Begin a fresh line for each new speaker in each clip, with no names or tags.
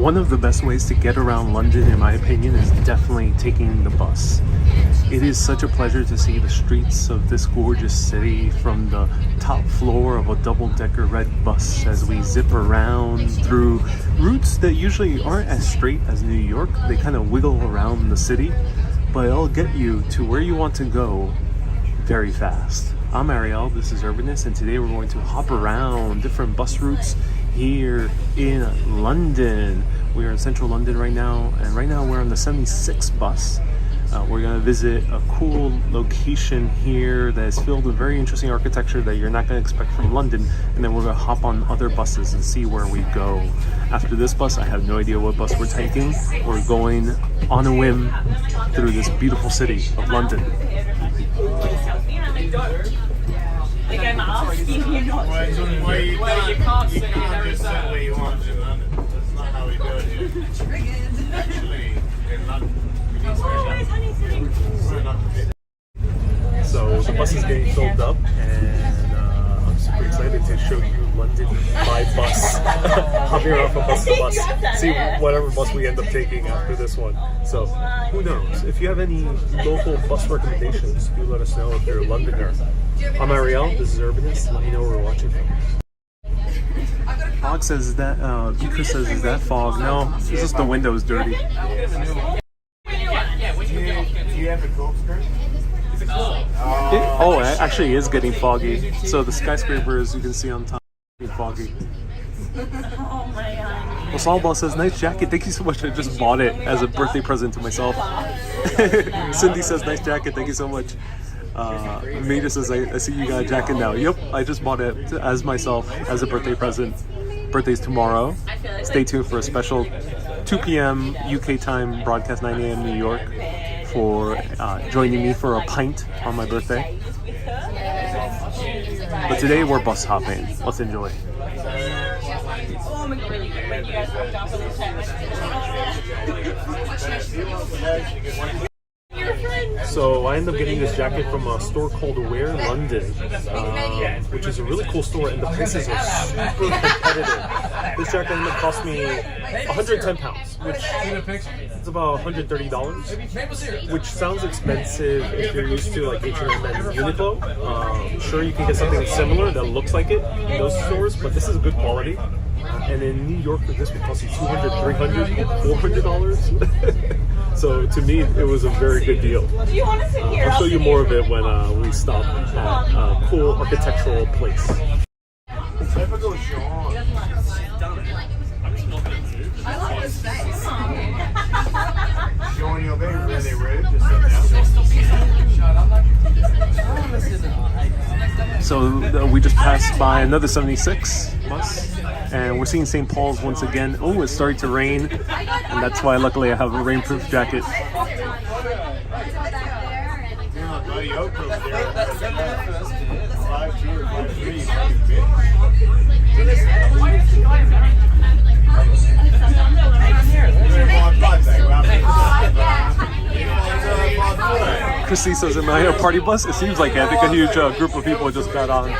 One of the best ways to get around London, in my opinion, is definitely taking the bus. It is such a pleasure to see the streets of this gorgeous city from the top floor of a double-decker red bus as we zip around through routes that usually aren't as straight as New York. They kind of wiggle around the city, but it'll get you to where you want to go very fast. I'm Ariel, this is Urbanist, and today we're going to hop around different bus routes here in London. We are in central London right now, and right now we're on the 76 bus. We're going to visit a cool location here that is filled with very interesting architecture that you're not going to expect from London, and then we're going to hop on other buses and see where we go. After this bus, I have no idea what bus we're taking. We're going on a whim through this beautiful city of London.
Like I'm asking you not to.
Well, you can't just sit where you want in London. That's not how we do it here. Actually, in London, we need to
So the bus is getting filled up, and I'm super excited to show you London by bus. Hopping around from bus to bus, see whatever bus we end up taking after this one. So who knows? If you have any local bus recommendations, do let us know if you're a Londoner. I'm Ariel, this is Urbanist. Let me know where we're watching from. Fog says, is that, Beaker says, is that fog? No, it's just the window's dirty.
Do you have a corkscrew?
It actually is getting foggy. So the skyscrapers you can see on top are foggy.
Oh my god.
Well, Salball says, nice jacket. Thank you so much. I just bought it as a birthday present to myself. Cindy says, nice jacket. Thank you so much. Maida says, I see you got a jacket now. Yep, I just bought it as myself as a birthday present. Birthday's tomorrow. Stay tuned for a special 2 p.m. UK time broadcast, 9 a.m. New York, for joining me for a pint on my birthday. But today we're bus hopping. Let's enjoy.
Oh my god, really good when you guys walked off of the tent. Your friend.
So I ended up getting this jacket from a store called Wear London, which is a really cool store, and the prices are super competitive. This jacket ended up cost me £110, which is about $130, which sounds expensive if you're used to like H&M and Uniqlo. Sure, you can get something similar that looks like it in those stores, but this is good quality. And in New York, this would cost you $200, $300, $400. So to me, it was a very good deal.
Do you want to sit here?
I'll show you more of it when we stop at a cool architectural place.
Sean, you're being really rude. Just sit down.
So we just passed by another 76 bus, and we're seeing St. Paul's once again. Oh, it's starting to rain, and that's why luckily I have a rainproof jacket. Christy says, am I a party bus? It seems like it. I think a huge group of people just got on.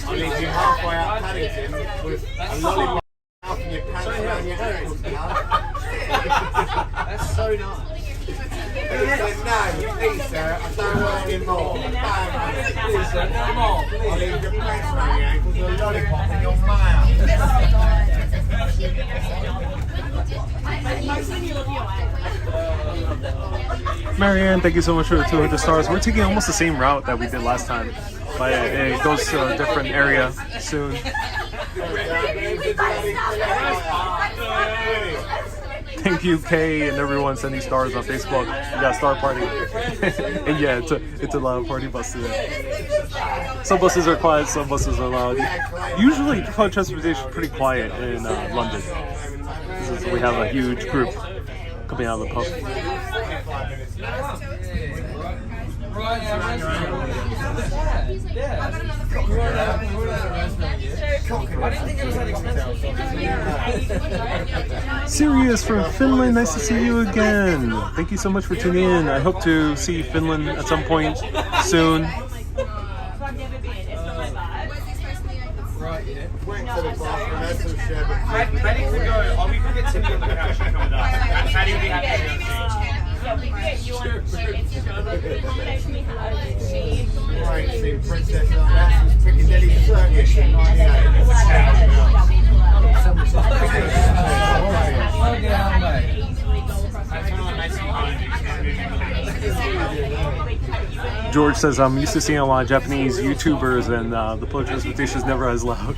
I'll leave you halfway out Paddington with a lollipop in your pants around your ankles. That's so nice. No, please sir, I don't want any more. Please sir, no more. I'll leave your pants around your ankles with a lollipop in your mouth.
Marianne, thank you so much for the 200 stars. We're taking almost the same route that we did last time, but it goes to a different area soon. Thank you, Kay, and everyone sending stars on Facebook. We got a star party. And yeah, it's a loud party bus today. Some buses are quiet, some buses are loud. Usually public transportation is pretty quiet in London. We have a huge group coming out of the pub. Sirius from Finland, nice to see you again. Thank you so much for tuning in. I hope to see Finland at some point soon.
Ready to go. Oh, we could get Timmy on the couch and come with us. Maddie would be happy to go.
Right, see Princess Alexis Piccadilly Circus in 98.
George says, I'm used to seeing a lot of Japanese YouTubers and the public transportation is never as loud.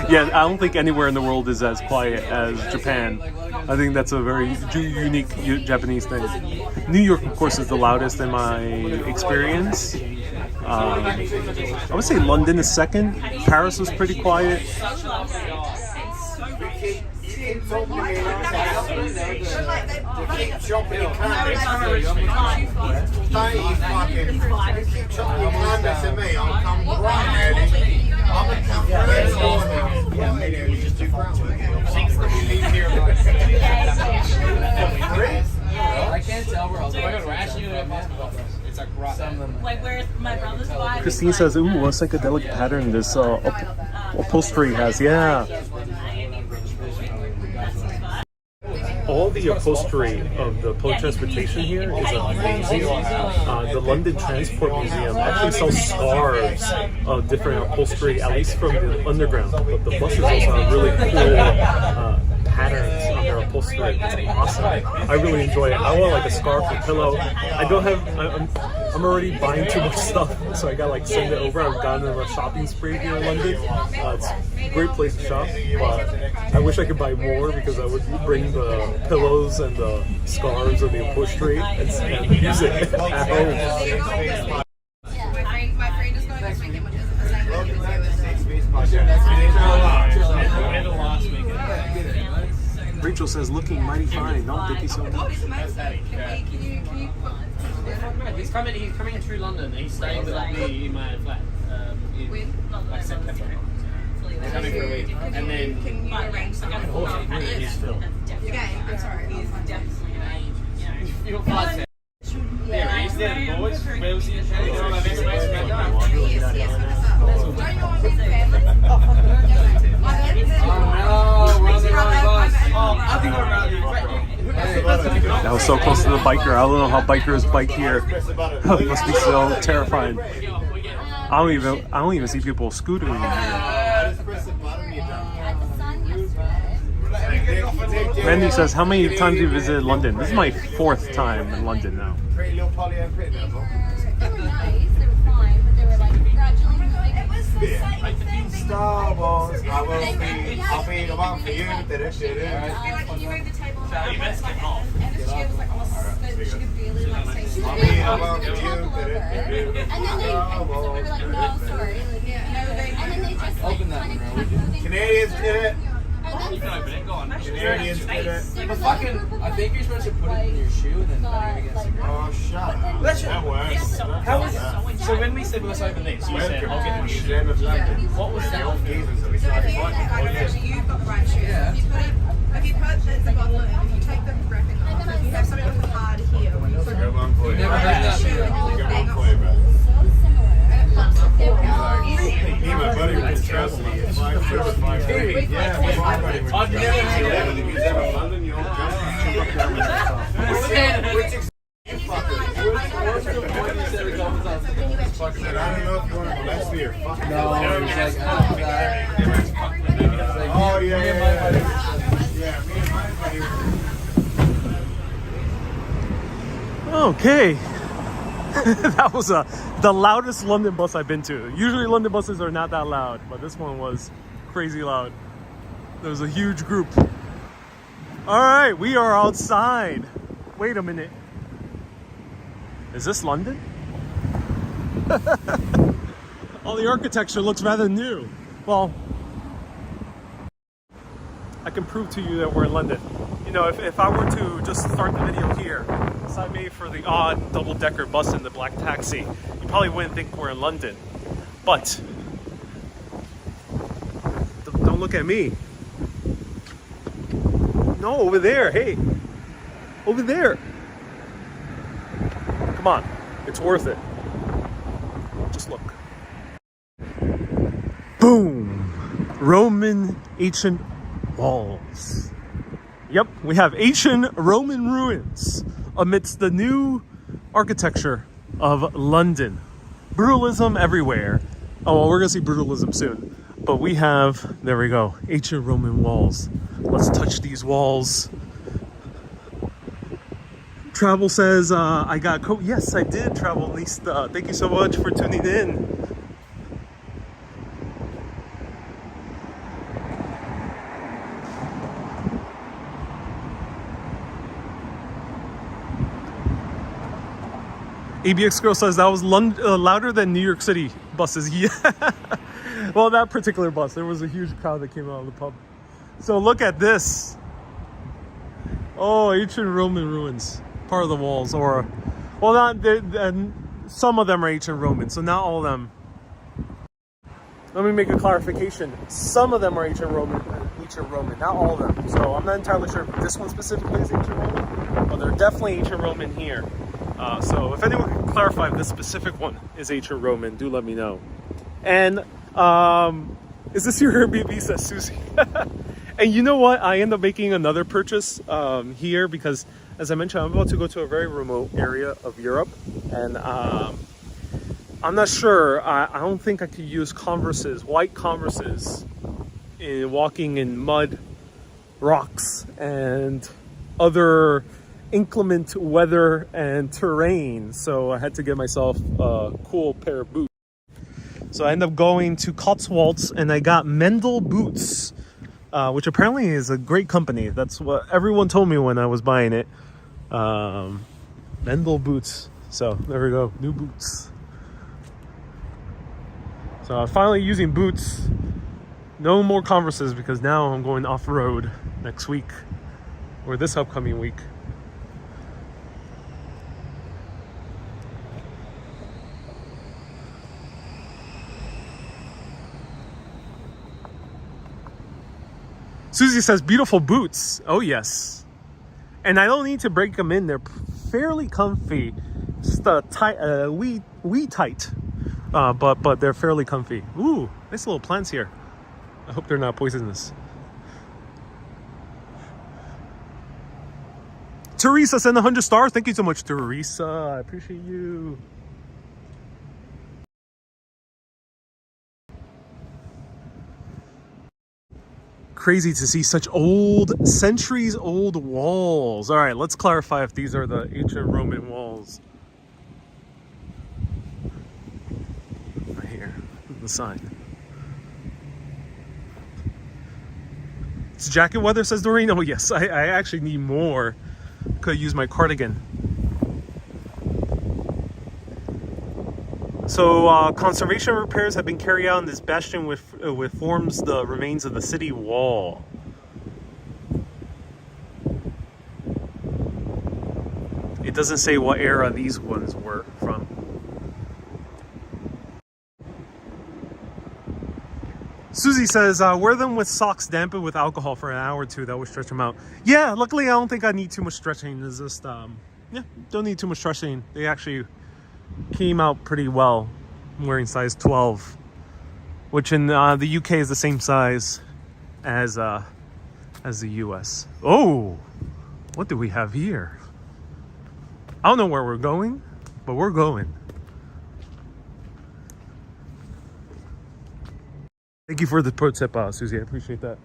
Yeah, I don't think anywhere in the world is as quiet as Japan. I think that's a very unique Japanese thing. New York, of course, is the loudest in my experience. I would say London is second. Paris was pretty quiet.
I can't tell where else. It's like
Like where's my brother's wife?
Christine says, ooh, what psychedelic pattern this upholstery has. Yeah. All the upholstery of the public transportation here is amazing. The London Transport Museum actually sells scarves of different upholstery, at least from the underground. But the buses also have really cool patterns on their upholstery. It's awesome. I really enjoy it. I want like a scarf, a pillow. I don't have. I'm already buying too much stuff, so I gotta like send it over. I've gone on a shopping spree here in London. It's a great place to shop, but I wish I could buy more because I would bring the pillows and the scarves and the upholstery and use it at home.
My friend is going this weekend, which is
Rachel says, looking mighty fine. No, thank you so much.
He's coming through London. He's staying with me in my flat. In like September. He's coming for a week. And then
Can you arrange something?
he's still.
Okay, I'm sorry. He's definitely
You're fine. There he is, there, the boys. Where was he?
Yes, yes, what is up? Don't you want to be family?
That was so close to the biker. I don't know how bikers bike here. It must be so terrifying. I don't even see people scootering in here. Randy says, how many times have you visited London? This is my 4th time in London now.
Pretty little Polly and pretty little.
They were nice, they were fine, but they were like gradually moving.
It was the same thing.
Star Wars, I'll be the one for you.
Like, can you move the table around? And this chair was like almost, she could barely like say
They
I'll be the one for you.
and then they were like, no, sorry. Like,
Yeah, no, they-
and then they just like kind of kept moving.
Canadians did it.
And then
Canadians did it.
there
But
was
fucking,
another group of
I think you're supposed to put it in your shoe and then put it against the ground.
Oh, shut up.
That
works.
How was it? So when we said let's open this, you said I'll get the shoe. What was that?
So if you you've got the right shoes.
Yeah.
If you put the bottle, if you take the wrapping off, if you have something with hard heel, you put
Never heard
that.
the shoe and you bang off.
so similar. They were all
Me and my buddy were discussing it. 5 foot, 5 feet. Yeah, my buddy was
I've never
discussing
seen
it. If he's ever in London, you don't jump. You jump down with the I don't know if you want to molest me or fuck me.
No, it was like,
Oh, yeah. Yeah, me and my buddy.
Okay. That was the loudest London bus I've been to. Usually London buses are not that loud, but this one was crazy loud. There was a huge group. All right, we are outside. Wait a minute. Is this London? All the architecture looks rather new. Well, I can prove to you that we're in London. You know, if I were to just start the video here, aside maybe for the odd double-decker bus and the black taxi, you probably wouldn't think we're in London. But don't look at me. No, over there. Hey, over there. Come on, it's worth it. Just look. Boom! Roman ancient walls. Yep, we have ancient Roman ruins amidst the new architecture of London. Brutalism everywhere. Oh, well, we're gonna see brutalism soon. But we have, there we go, ancient Roman walls. Let's touch these walls. Travel says, I got coat. Yes, I did, Travel Lista. Thank you so much for tuning in. ABX Girl says that was louder than New York City buses. Yeah. Well, that particular bus, there was a huge crowd that came out of the pub. So look at this. Oh, ancient Roman ruins. Part of the walls, or, well, some of them are ancient Roman, so not all of them. Let me make a clarification. Some of them are ancient Roman, not all of them. So I'm not entirely sure if this one specifically is ancient Roman, but they're definitely ancient Roman here. So if anyone can clarify if this specific one is ancient Roman, do let me know. And is this your Airbnb, says Susie? And you know what? I end up making another purchase here because, as I mentioned, I'm about to go to a very remote area of Europe. And I'm not sure. I don't think I could use Converses, white Converses, in walking in mud, rocks, and other inclement weather and terrain. So I had to get myself a cool pair of boots. So I ended up going to Cotswolds and I got Mendel boots, which apparently is a great company. That's what everyone told me when I was buying it. Mendel boots. So there we go, new boots. So I'm finally using boots. No more Converses because now I'm going off-road next week or this upcoming week. Susie says, beautiful boots. Oh, yes. And I don't need to break them in. They're fairly comfy. Just tight, wee tight. But they're fairly comfy. Ooh, nice little plants here. I hope they're not poisonous. Teresa sent 100 stars. Thank you so much, Teresa. I appreciate you. Crazy to see such old, centuries-old walls. All right, let's clarify if these are the ancient Roman walls. Right here, the sign. It's jacket weather, says Doreen. Oh yes, I actually need more. Could use my cardigan. So conservation repairs have been carried out in this bastion which forms the remains of the city wall. It doesn't say what era these ones were from. Susie says, wear them with socks dampened with alcohol for an hour or two. That would stretch them out. Yeah, luckily I don't think I need too much stretching. It's just, yeah, don't need too much stretching. They actually came out pretty well. I'm wearing size 12, which in the UK is the same size as the US. Oh, what do we have here? I don't know where we're going, but we're going. Thank you for the pro tip, Susie. I appreciate that.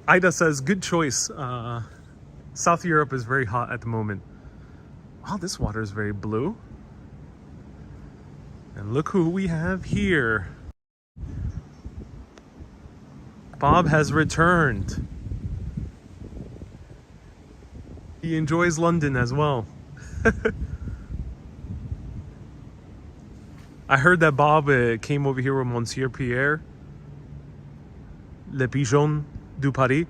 Ida says, good choice. South Europe is very hot at the moment. Wow, this water is very blue. And look who we have here. Bob has returned. He enjoys London as well. I heard that Bob came over here with Monsieur Pierre, Le Pigeon du Paris.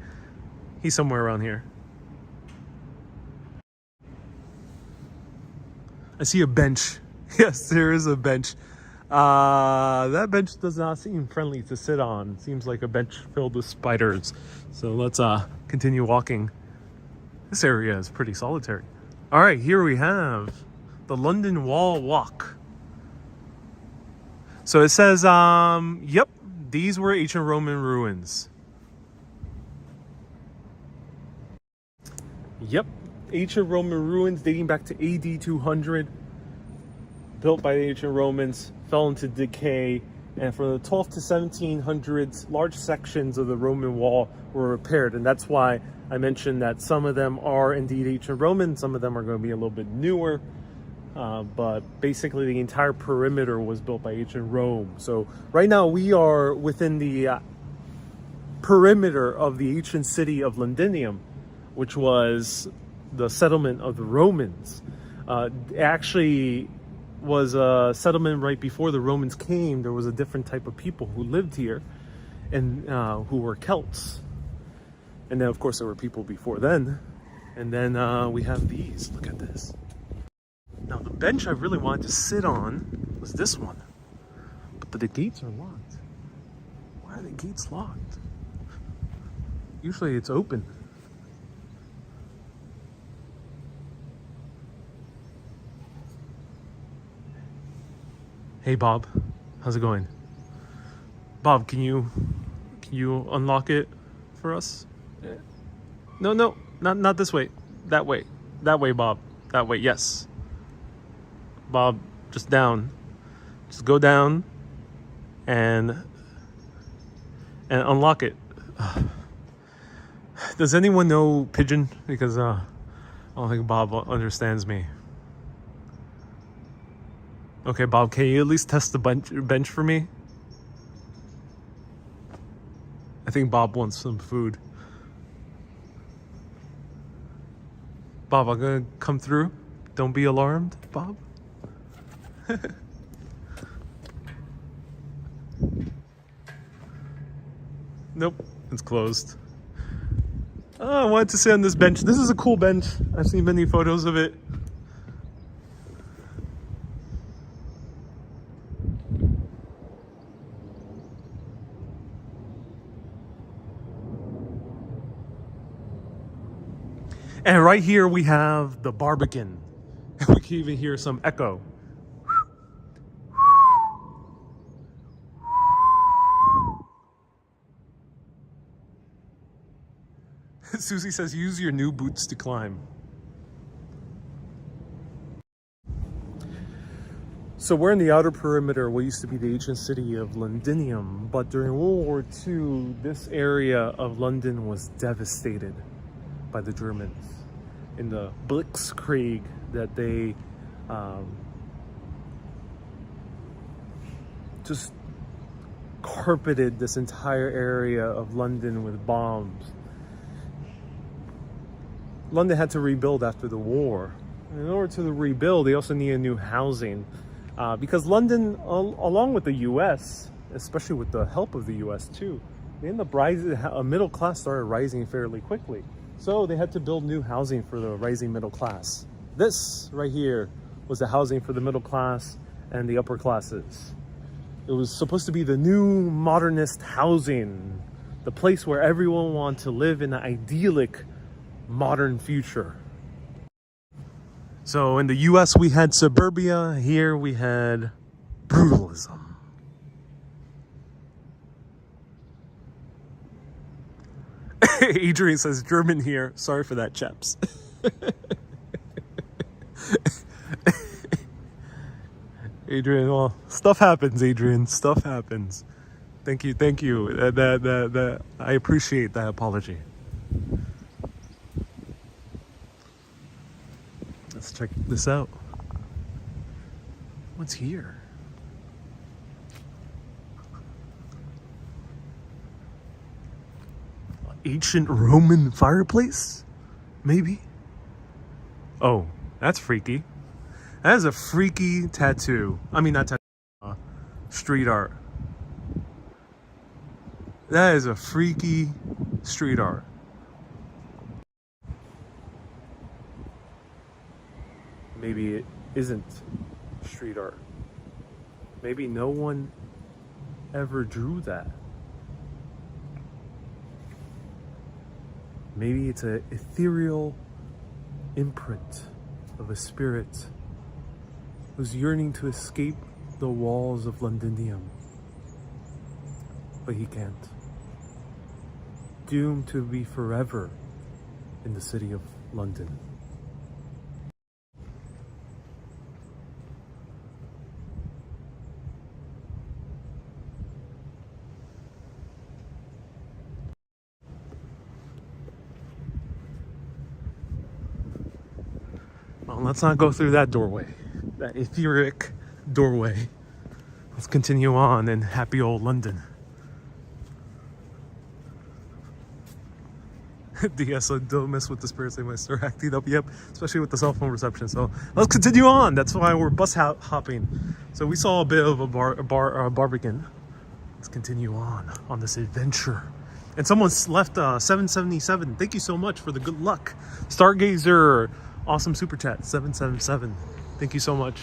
He's somewhere around here. I see a bench. Yes, there is a bench. That bench does not seem friendly to sit on. Seems like a bench filled with spiders. So let's continue walking. This area is pretty solitary. All right, here we have the London Wall Walk. So it says, yep, these were ancient Roman ruins. Yep, ancient Roman ruins dating back to AD 200. Built by the ancient Romans, fell into decay, and from the 12th to 1700s, large sections of the Roman wall were repaired. And that's why I mentioned that some of them are indeed ancient Roman, some of them are going to be a little bit newer. But basically the entire perimeter was built by ancient Rome. So right now we are within the perimeter of the ancient city of Londinium, which was the settlement of the Romans. Actually was a settlement right before the Romans came. There was a different type of people who lived here, and who were Celts. And then of course there were people before then. And then we have these, look at this. Now the bench I really wanted to sit on was this one, but the gates are locked. Why are the gates locked? Usually it's open. Hey Bob, how's it going? Bob, can you unlock it for us? No, not this way. That way. That way, Bob. That way, yes. Bob, just down. Just go down and unlock it. Does anyone know Pigeon? Because I don't think Bob understands me. Okay, Bob, can you at least test the bench for me? I think Bob wants some food. Bob, I'm gonna come through. Don't be alarmed, Bob. Nope, it's closed. Oh, I wanted to sit on this bench. This is a cool bench. I've seen many photos of it. And right here we have the Barbican. We can even hear some echo. Susie says, use your new boots to climb. So we're in the outer perimeter, what used to be the ancient city of Londinium. But during World War II, this area of London was devastated by the Germans in the Blitzkrieg that they just carpeted this entire area of London with bombs. London had to rebuild after the war. In order to rebuild, they also needed new housing because London, along with the US, especially with the help of the US too, they ended up rising, a middle class started rising fairly quickly. So they had to build new housing for the rising middle class. This right here was the housing for the middle class and the upper classes. It was supposed to be the new modernist housing, the place where everyone wanted to live in an idyllic modern future. So in the US we had suburbia, here we had brutalism. Adrian says German here. Sorry for that, chaps. Adrian, well, stuff happens, Adrian. Stuff happens. Thank you. I appreciate that apology. Let's check this out. What's here? Ancient Roman fireplace? Maybe? Oh, that's freaky. That is a freaky tattoo. I mean, not tattoo. street art. That is a freaky street art. Maybe it isn't street art. Maybe no one ever drew that. Maybe it's an ethereal imprint of a spirit who's yearning to escape the walls of Londinium. But he can't. Doomed to be forever in the city of London. Well, let's not go through that doorway, that etheric doorway. Let's continue on in happy old London. DS, so don't mess with the spirits, they might start acting up. Yep, especially with the cell phone reception. So let's continue on. That's why we're bus hopping. So we saw a bit of a Barbican. Let's continue on this adventure. And someone's left 777. Thank you so much for the good luck. Stargazer, awesome super chat, 777. Thank you so much.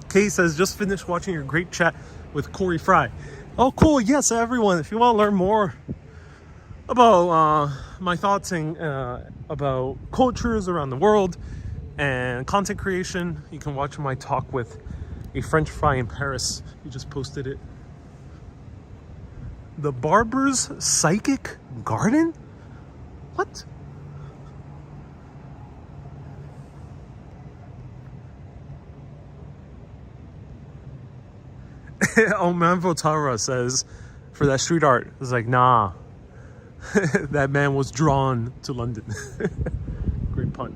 Kay says, just finished watching your great chat with Corey Fry. Oh, cool. Yes, everyone. If you want to learn more about my thoughts and about cultures around the world and content creation, you can watch my talk with a French fry in Paris. You just posted it. The Barber's Psychic Garden? What? Oh, Manvotara says for that street art, it's like, nah, that man was drawn to London. Great pun.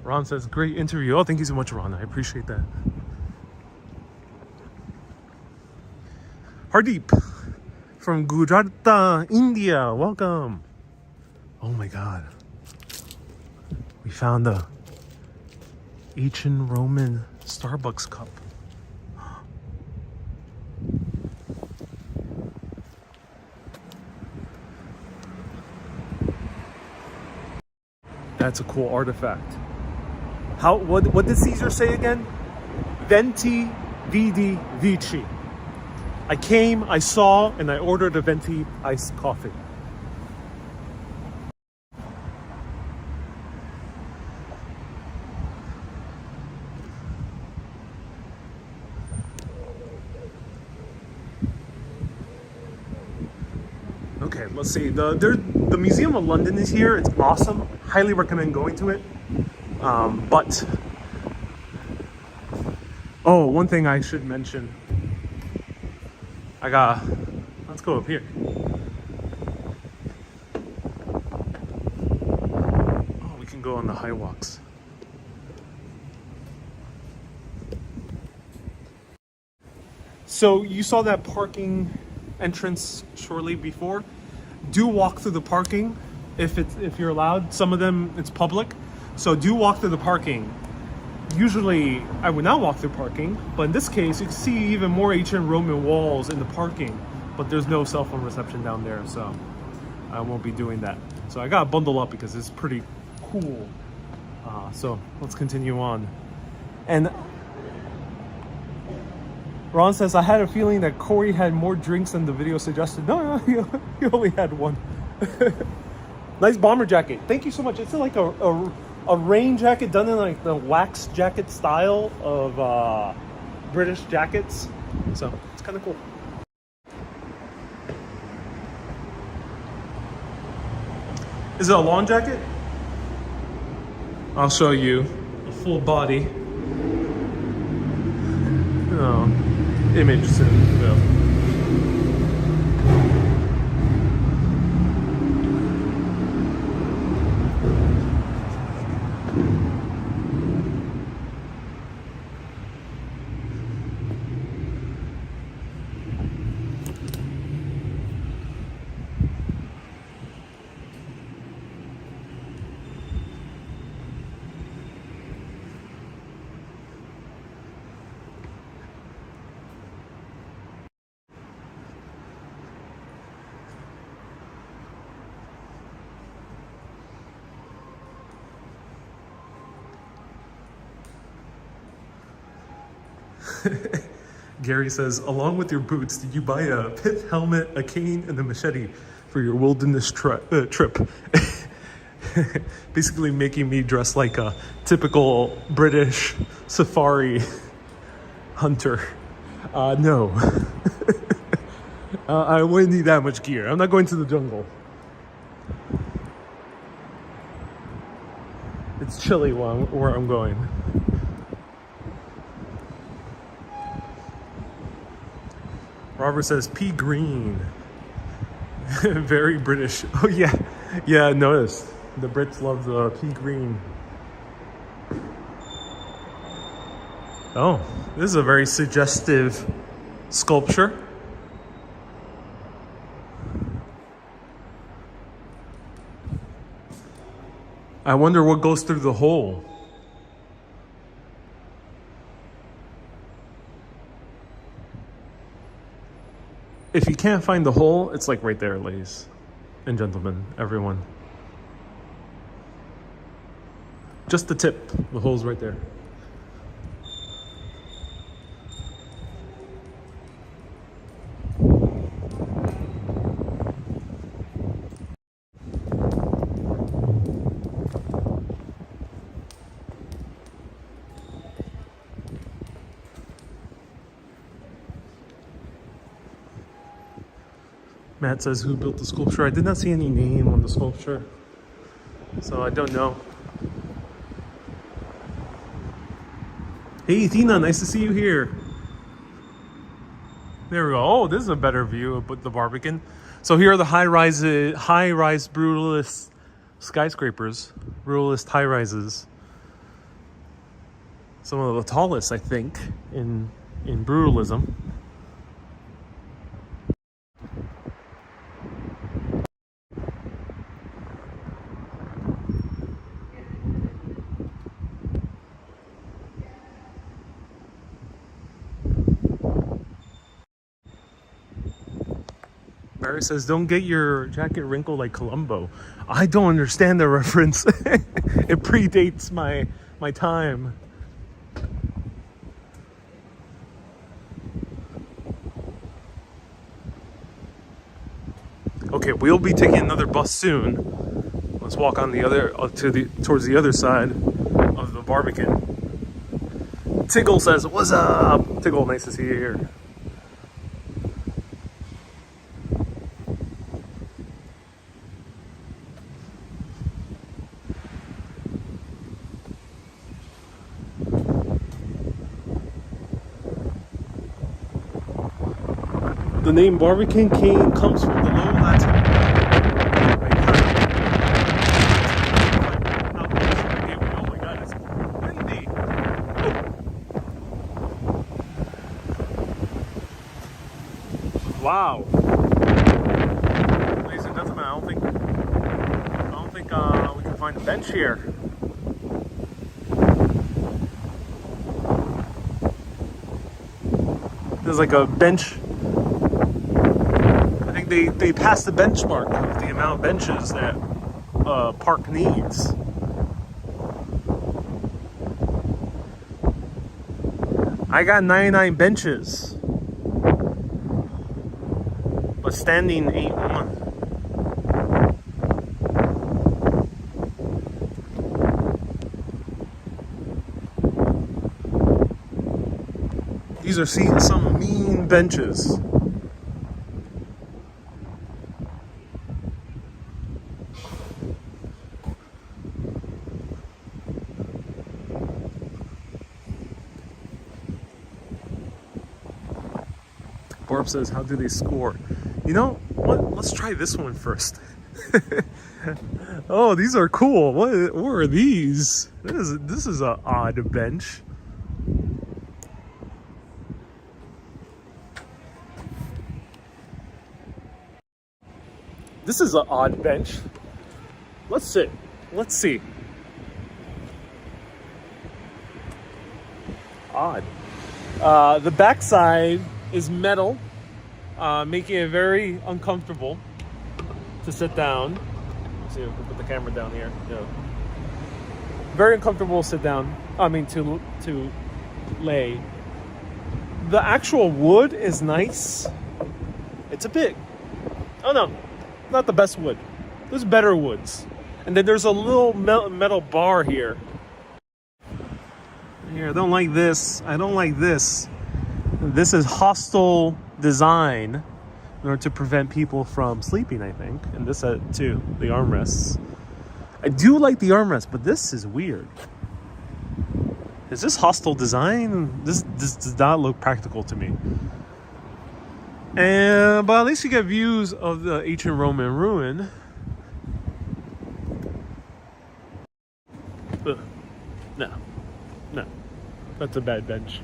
Ron says, great interview. Oh, thank you so much, Ron. I appreciate that. Hardeep from Gujarat, India. Welcome. Oh my God. We found the ancient Roman Starbucks cup. That's a cool artifact. What did Caesar say again? Venti, vidi, vici. I came, I saw, and I ordered a venti iced coffee. Okay, let's see. The Museum of London is here. It's awesome. Highly recommend going to it. But oh, one thing I should mention. Let's go up here. Oh, we can go on the high walks. So you saw that parking entrance shortly before. Do walk through the parking if you're allowed. Some of them it's public, so do walk through the parking. Usually I would not walk through parking, but in this case you can see even more ancient Roman walls in the parking, but there's no cell phone reception down there, so I won't be doing that. So I gotta bundle up because it's pretty cool. So let's continue on. And Ron says, I had a feeling that Corey had more drinks than the video suggested. No, he only had one. Nice bomber jacket. Thank you so much. It's like a rain jacket done in like the wax jacket style of British jackets. So it's kind of cool. Is it a long jacket? I'll show you a full body. Image soon. Well. Gary says, along with your boots, did you buy a pith helmet, a cane, and a machete for your wilderness trip? Basically making me dress like a typical British safari hunter. No. I wouldn't need that much gear. I'm not going to the jungle. It's chilly where I'm going. Robert says pea green. Very British. Oh yeah. Yeah, I noticed. The Brits love the pea green. Oh, this is a very suggestive sculpture. I wonder what goes through the hole. If you can't find the hole, it's like right there, ladies and gentlemen, everyone. Just the tip, the hole's right there. Matt says, who built the sculpture? I did not see any name on the sculpture, so I don't know. Hey, Tina, nice to see you here. There we go. Oh, this is a better view of the Barbican. So here are the high-rise brutalist skyscrapers, brutalist high-rises. Some of the tallest, I think, in brutalism. Barry says, don't get your jacket wrinkled like Columbo. I don't understand the reference. It predates my time. Okay, we'll be taking another bus soon. Let's walk on the other towards the other side of the Barbican. Tiggle says, what's up? Tiggle, nice to see you here. The name Barbican comes from the Low Latin. Oh my god, it's windy. Wow. Ladies and gentlemen, I don't think we can find a bench here. There's like a bench. They passed the benchmark of the amount of benches that park needs. I got 99 benches, but standing ain't one. These are some mean benches. Barb says, how do they score? You know what? Let's try this one first. Oh, these are cool. What are these? This is an odd bench. This is an odd bench. Let's sit. Let's see. Odd. The backside is metal, making it very uncomfortable to sit down. Let's see if we can put the camera down here. Yeah. Very uncomfortable to sit down. I mean to lay. The actual wood is nice. It's a bit, oh no, not the best wood. There's better woods. And then there's a little metal bar here. Here, I don't like this. I don't like this. This is hostile design in order to prevent people from sleeping, I think. And this too, the armrests. I do like the armrest, but this is weird. Is this hostile design? This does not look practical to me. But at least you get views of the ancient Roman ruin. Ugh. No. That's a bad bench.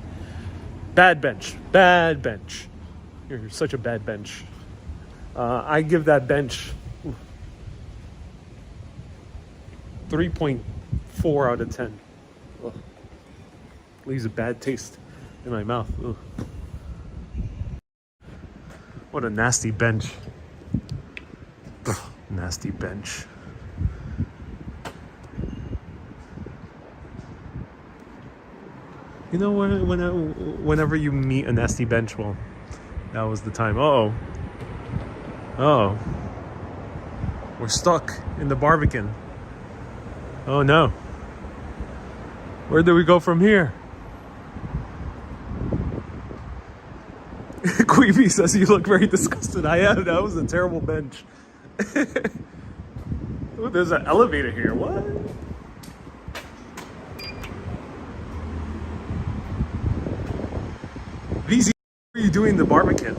Bad bench. You're such a bad bench. I give that bench 3.4 out of 10. Ugh. Leaves a bad taste in my mouth. Ugh. What a nasty bench. Ugh, nasty bench. You know, whenever you meet a nasty bench, well, that was the time. Oh, we're stuck in the Barbican. Oh no. Where do we go from here? Queeby says you look very disgusted. I am. That was a terrible bench. Ooh, there's an elevator here. What? VZ, what are you doing in the Barbican?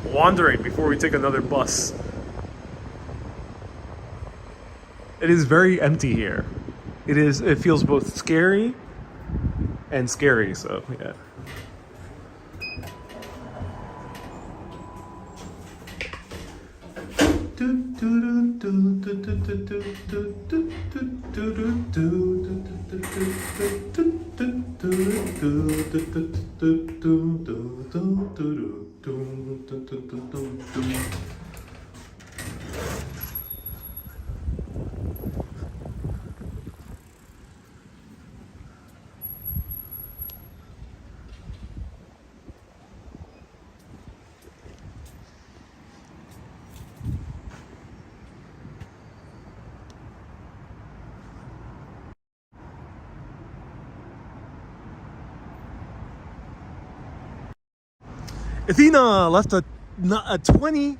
Wandering before we take another bus. It is very empty here. It feels both scary and scary, so yeah. Athena left a 20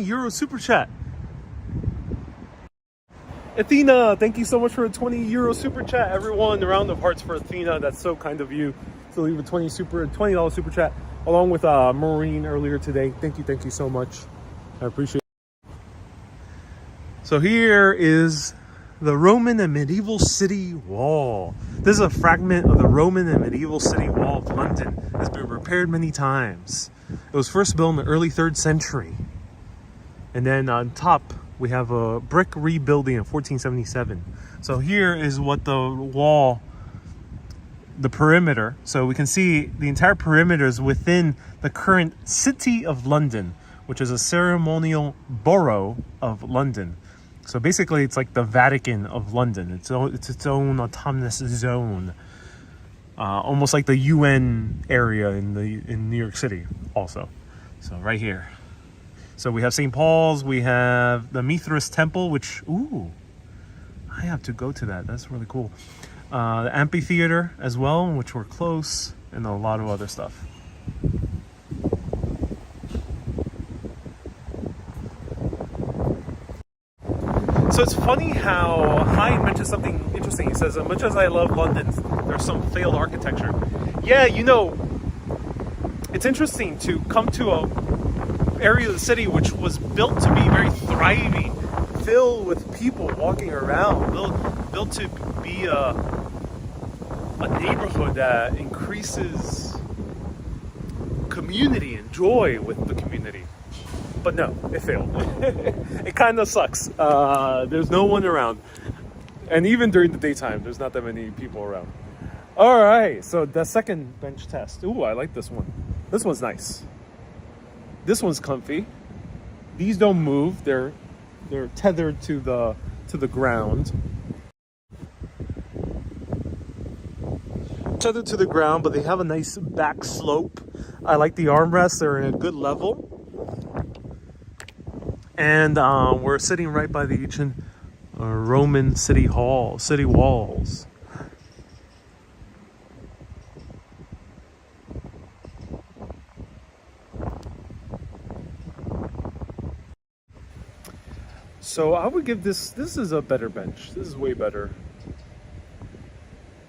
euro super chat. Athena, thank you so much for a 20 euro super chat. Everyone, a round of hearts for Athena. That's so kind of you to leave a $20 super chat along with Maureen earlier today. Thank you so much. I appreciate it. So here is the Roman and medieval city wall. This is a fragment of the Roman and medieval city wall of London. It has been repaired many times. It was first built in the early 3rd century. And then on top, we have a brick rebuilding in 1477. So here is what the wall, the perimeter. So we can see the entire perimeter is within the current City of London, which is a ceremonial borough of London. So basically, it's like the Vatican of London. It's its own autonomous zone, almost like the UN area in New York City, also. So right here. So we have St. Paul's. We have the Mithras Temple, which I have to go to that. That's really cool. The amphitheater as well, which we're close, and a lot of other stuff. So it's funny how Hyde mentioned something interesting. He says, as much as I love London, there's some failed architecture. Yeah, you know, it's interesting to come to a area of the city which was built to be very thriving, filled with people walking around, built to be a neighborhood that increases community and joy with the community. But no, it failed. It kind of sucks. There's no one around. And even during the daytime, there's not that many people around. All right, so the second bench test. Ooh, I like this one. This one's nice. This one's comfy. These don't move. They're tethered to the ground. each other to the ground, but they have a nice back slope. I like the armrests, they're in a good level. And we're sitting right by the ancient Roman city walls. So I would give this is a better bench. This is way better.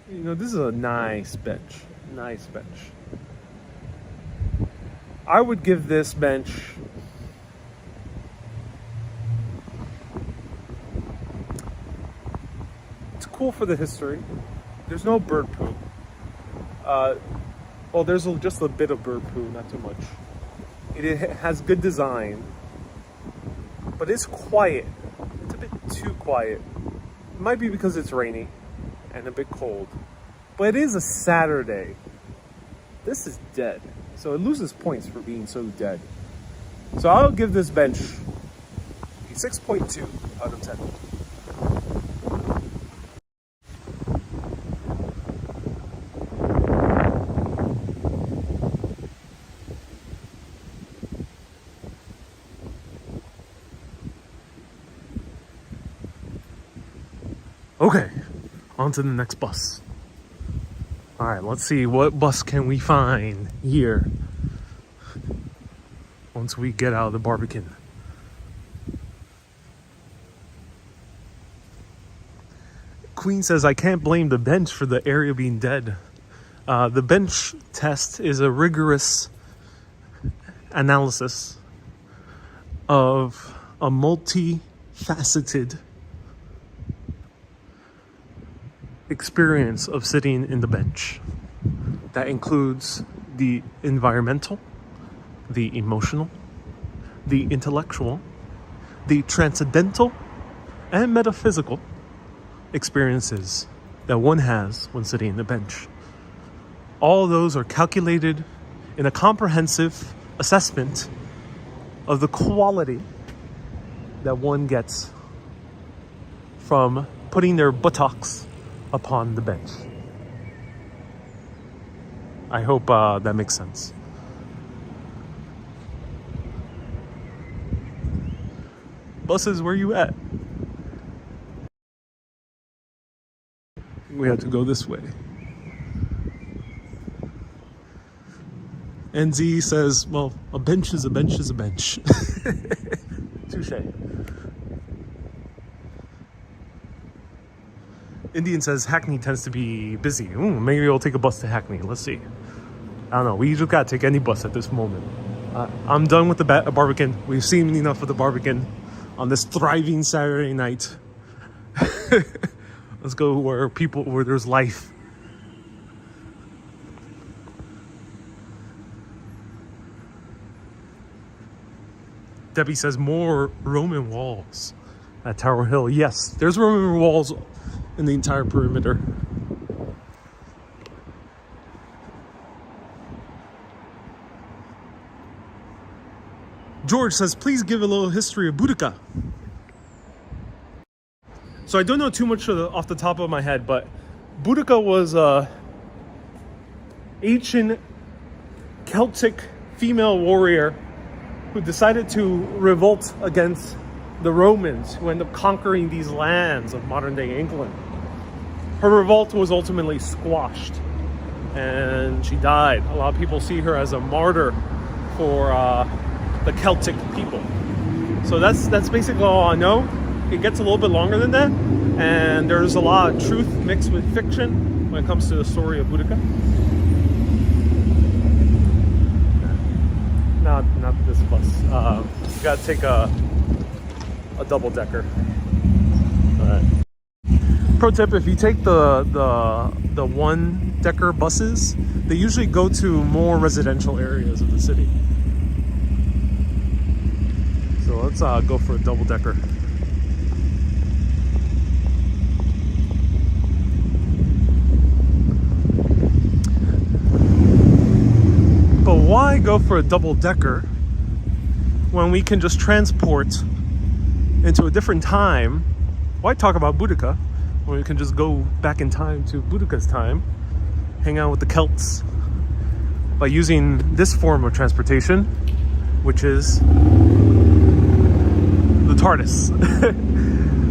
You know, this is a nice bench. Nice bench. I would give this bench cool for the history. There's no bird poo. Well, there's just a bit of bird poo, not too much. It has good design, but it's quiet. It's a bit too quiet. It might be because it's rainy and a bit cold, but it is a Saturday. This is dead, so it loses points for being so dead. So I'll give this bench a 6.2 out of 10. Okay, on to the next bus. All right, let's see what bus can we find here once we get out of the Barbican. Queen says, I can't blame the bench for the area being dead. The bench test is a rigorous analysis of a multifaceted experience of sitting in the bench. That includes the environmental, the emotional, the intellectual, the transcendental, and metaphysical experiences that one has when sitting in the bench. All those are calculated in a comprehensive assessment of the quality that one gets from putting their buttocks upon the bench. I hope that makes sense. Buses, where you at? We have to go this way. NZ says, well, a bench is a bench is a bench. Touche. Indian says Hackney tends to be busy. Maybe we'll take a bus to Hackney. Let's see. I don't know. We just gotta take any bus at this moment. I'm done with the Barbican. We've seen enough of the Barbican on this thriving Saturday night. Let's go where there's life. Debbie says more Roman walls at Tower Hill. Yes, there's Roman walls in the entire perimeter. George says, please give a little history of Boudica. So I don't know too much off the top of my head, but Boudica was a ancient Celtic female warrior who decided to revolt against the Romans, who ended up conquering these lands of modern-day England. Her revolt was ultimately squashed, and she died. A lot of people see her as a martyr for the Celtic people. So that's basically all I know. It gets a little bit longer than that, and there's a lot of truth mixed with fiction when it comes to the story of Boudica. Not this bus. You gotta take a double-decker. All right. Pro tip: if you take the one-decker buses, they usually go to more residential areas of the city. So let's go for a double-decker. But why go for a double-decker when we can just transport into a different time? Why talk about Boudica when we can just go back in time to Boudica's time hang out with the Celts by using this form of transportation, which is the TARDIS.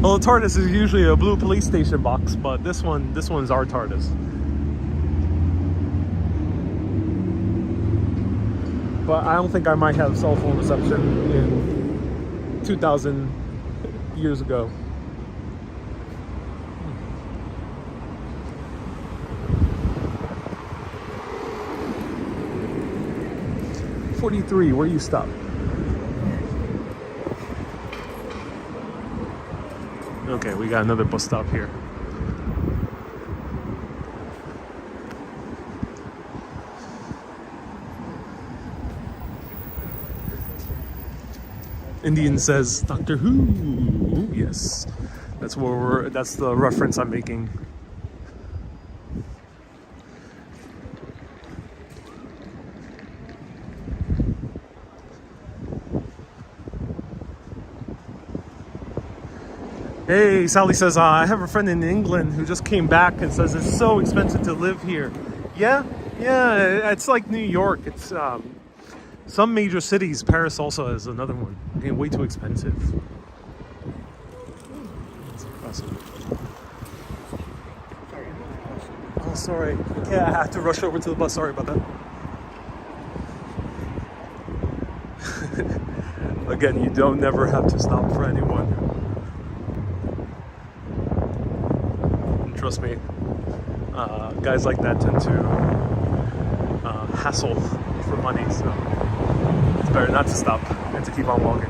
Well, the TARDIS is usually a blue police station box, but this one's our TARDIS. But I don't think I might have cell phone reception in 2,000 years ago. 43, where do you stop? Okay, we got another bus stop here. Indian says Doctor Who. Yes, that's where that's the reference I'm making. Hey, Sally says, I have a friend in England who just came back and says it's so expensive to live here. Yeah, it's like New York. It's some major cities. Paris also is another one. Again, way too expensive. That's impressive. Oh, sorry. Okay, I have to rush over to the bus. Sorry about that. Again, you don't never have to stop for anyone. Trust me, guys like that tend to hassle for money, so it's better not to stop and to keep on walking.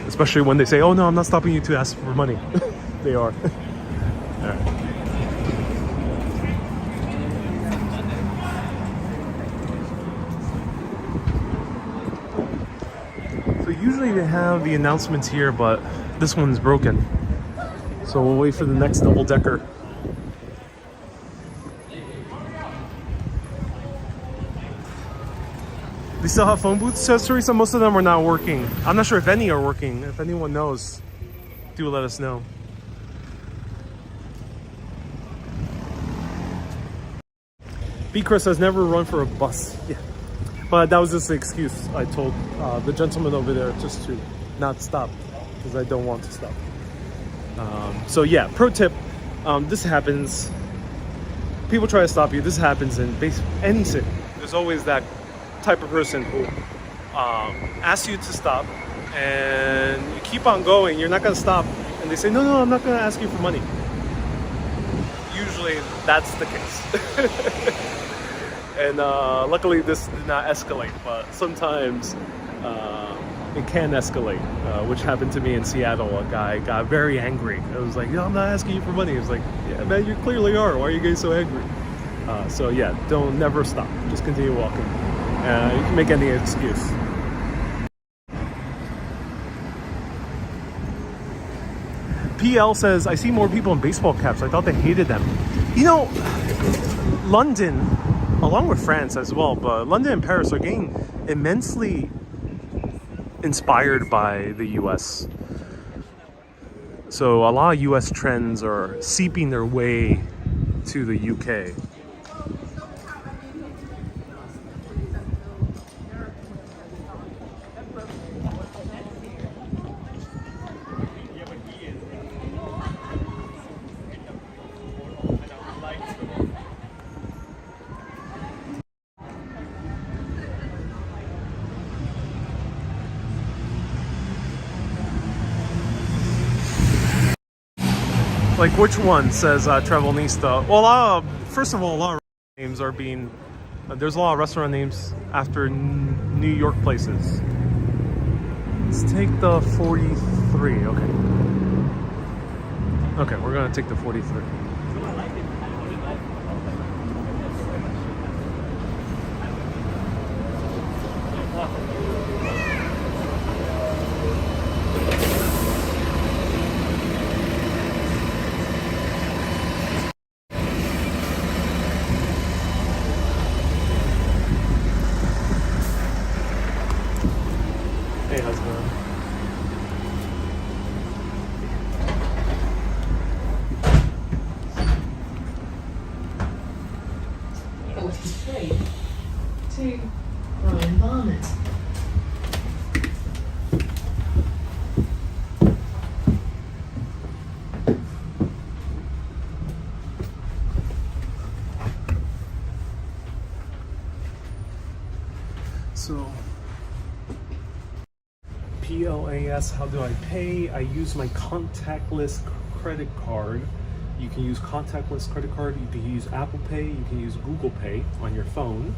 Especially when they say, oh no, I'm not stopping you to ask for money. They are. All right. Usually they have the announcements here, but this one's broken. So we'll wait for the next double-decker. They still have phone booths, says Teresa. Most of them are not working. I'm not sure if any are working. If anyone knows, do let us know. B. Chris has never run for a bus. Yeah. But that was just the excuse I told the gentleman over there, just to not stop, because I don't want to stop. So yeah, pro tip, this happens. People try to stop you. This happens in any city. There's always that type of person who asks you to stop, and you keep on going. You're not going to stop, and they say, no, I'm not going to ask you for money. Usually that's the case. And luckily this did not escalate, but sometimes it can escalate, which happened to me in Seattle. A guy got very angry. I was like, I'm not asking you for money. He was like, yeah, man, you clearly are. Why are you getting so angry? So yeah, never stop. Just continue walking. You can make any excuse. PL says, I see more people in baseball caps. I thought they hated them. You know, London, along with France as well, but London and Paris are getting immensely inspired by the US. So a lot of US trends are seeping their way to the UK. Like which one, says Travelnista? Well, first of all, a lot of names are being... there's a lot of restaurant names after New York places. Let's take the 43, okay. Okay, we're gonna take the 43. Hey, how's it going?
63 to Brian Barnett.
So, PLAS, how do I pay? I use my contactless credit card. You can use contactless credit card, you can use Apple Pay, you can use Google Pay on your phone.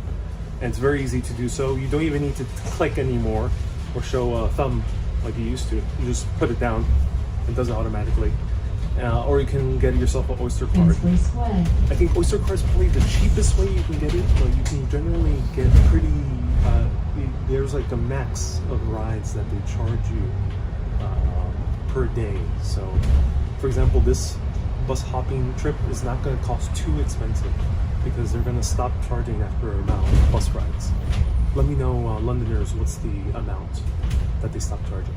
And it's very easy to do so. You don't even need to click anymore or show a thumb like you used to. You just put it down, it does it automatically. Or you can get yourself an Oyster card. I think Oyster card is probably the cheapest way you can get it, but you can generally get pretty, there's like a max of rides that they charge you per day. So, for example, this bus hopping trip is not going to cost too expensive because they're going to stop charging after a amount of bus rides. Let me know, Londoners, what's the amount that they stop charging.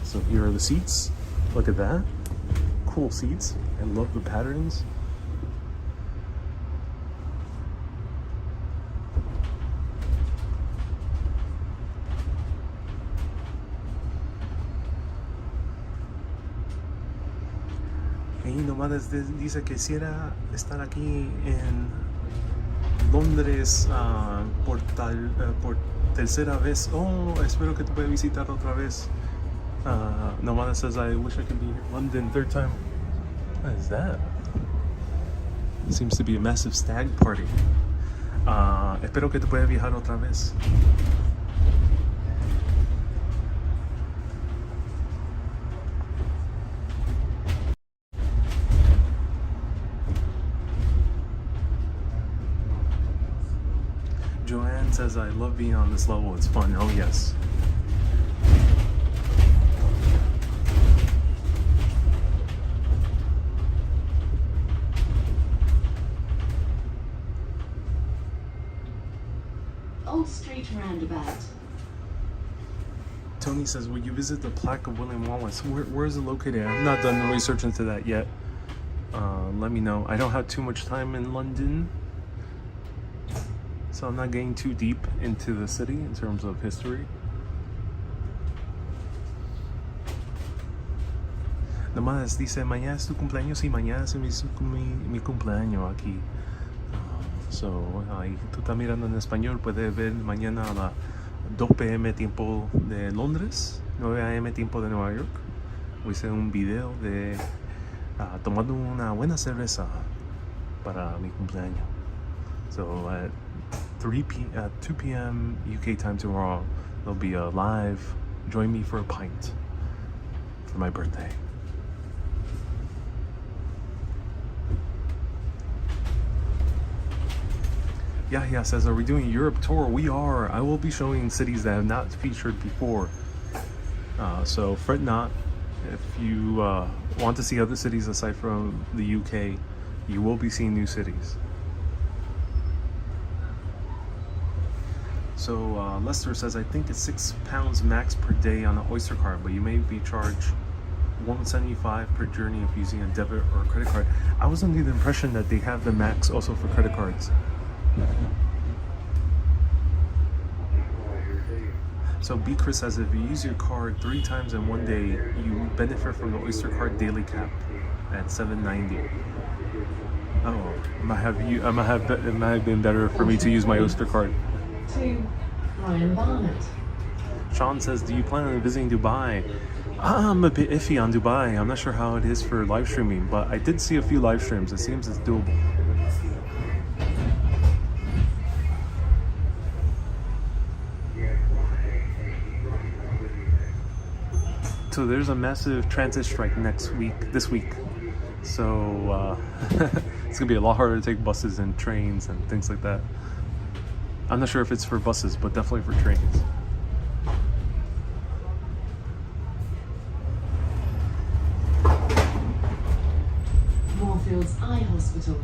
So here are the seats. Look at that. Cool seats. I love the patterns. Y nomás dice que quisiera estar aquí en Londres por tercera vez. Oh, espero que te pueda visitar otra vez. Nomada says, I wish I could be here in London third time. What is that? It seems to be a massive stag party. Espero que te pueda viajar otra vez. Joanne says, I love being on this level. It's fun. Oh, yes.
Old Street Roundabout.
Tony says, will you visit the plaque of William Wallace? Where is it located? I've not done the research into that yet. Let me know. I don't have too much time in London, so I'm not getting too deep into the city in terms of history. Nomás dice, mañana es tu cumpleaños y mañana es mi cumpleaños aquí. So, ahí tú estás mirando en español, puedes ver mañana a las 2 p.m. tiempo de Londres, 9 a.m. tiempo de Nueva York. Voy a hacer un video de tomando una buena cerveza para mi cumpleaños. So at 2 p.m. UK time tomorrow, there'll be a live join me for a pint for my birthday. Yahya says, are we doing a Europe tour? We are. I will be showing cities that have not featured before. So fret not. If you want to see other cities aside from the UK, you will be seeing new cities. So Lester says, I think it's £6 max per day on an Oyster card, but you may be charged $175 per journey if using a debit or credit card. I was under the impression that they have the max also for credit cards. So B. Chris says, if you use your card 3 times in one day, you benefit from the Oyster card daily cap at $7.90. Oh, it might have been better for me to use my Oyster card.
To Brian Barnett.
Sean says, do you plan on visiting Dubai? I'm a bit iffy on Dubai. I'm not sure how it is for live streaming, but I did see a few live streams. It seems it's doable. So there's a massive transit strike this week. So it's gonna be a lot harder to take buses and trains and things like that. I'm not sure if it's for buses, but definitely for trains.
Moorfields Eye Hospital.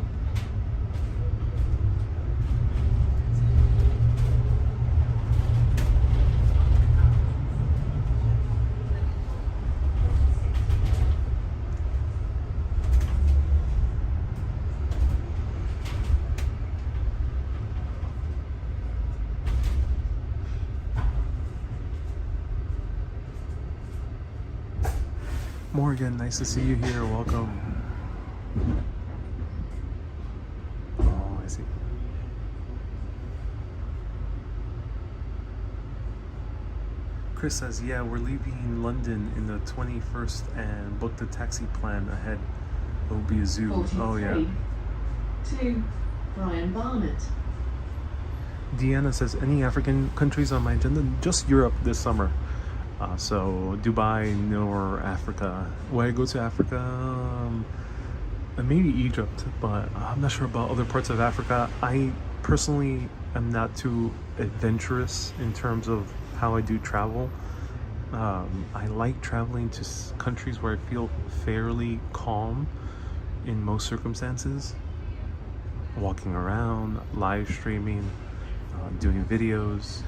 Morgan, nice to see you here. Welcome. Oh, I see. Chris says, yeah, we're leaving London in the 21st and booked the taxi plan ahead. It'll be a zoo.
43
Oh, yeah.
to Brian Barnett.
Deanna says, any African countries on my agenda? Just Europe this summer. So Dubai, nor Africa. Why I go to Africa? Maybe Egypt, but I'm not sure about other parts of Africa. I personally am not too adventurous in terms of how I do travel. I like traveling to countries where I feel fairly calm in most circumstances. Walking around, live streaming, doing videos.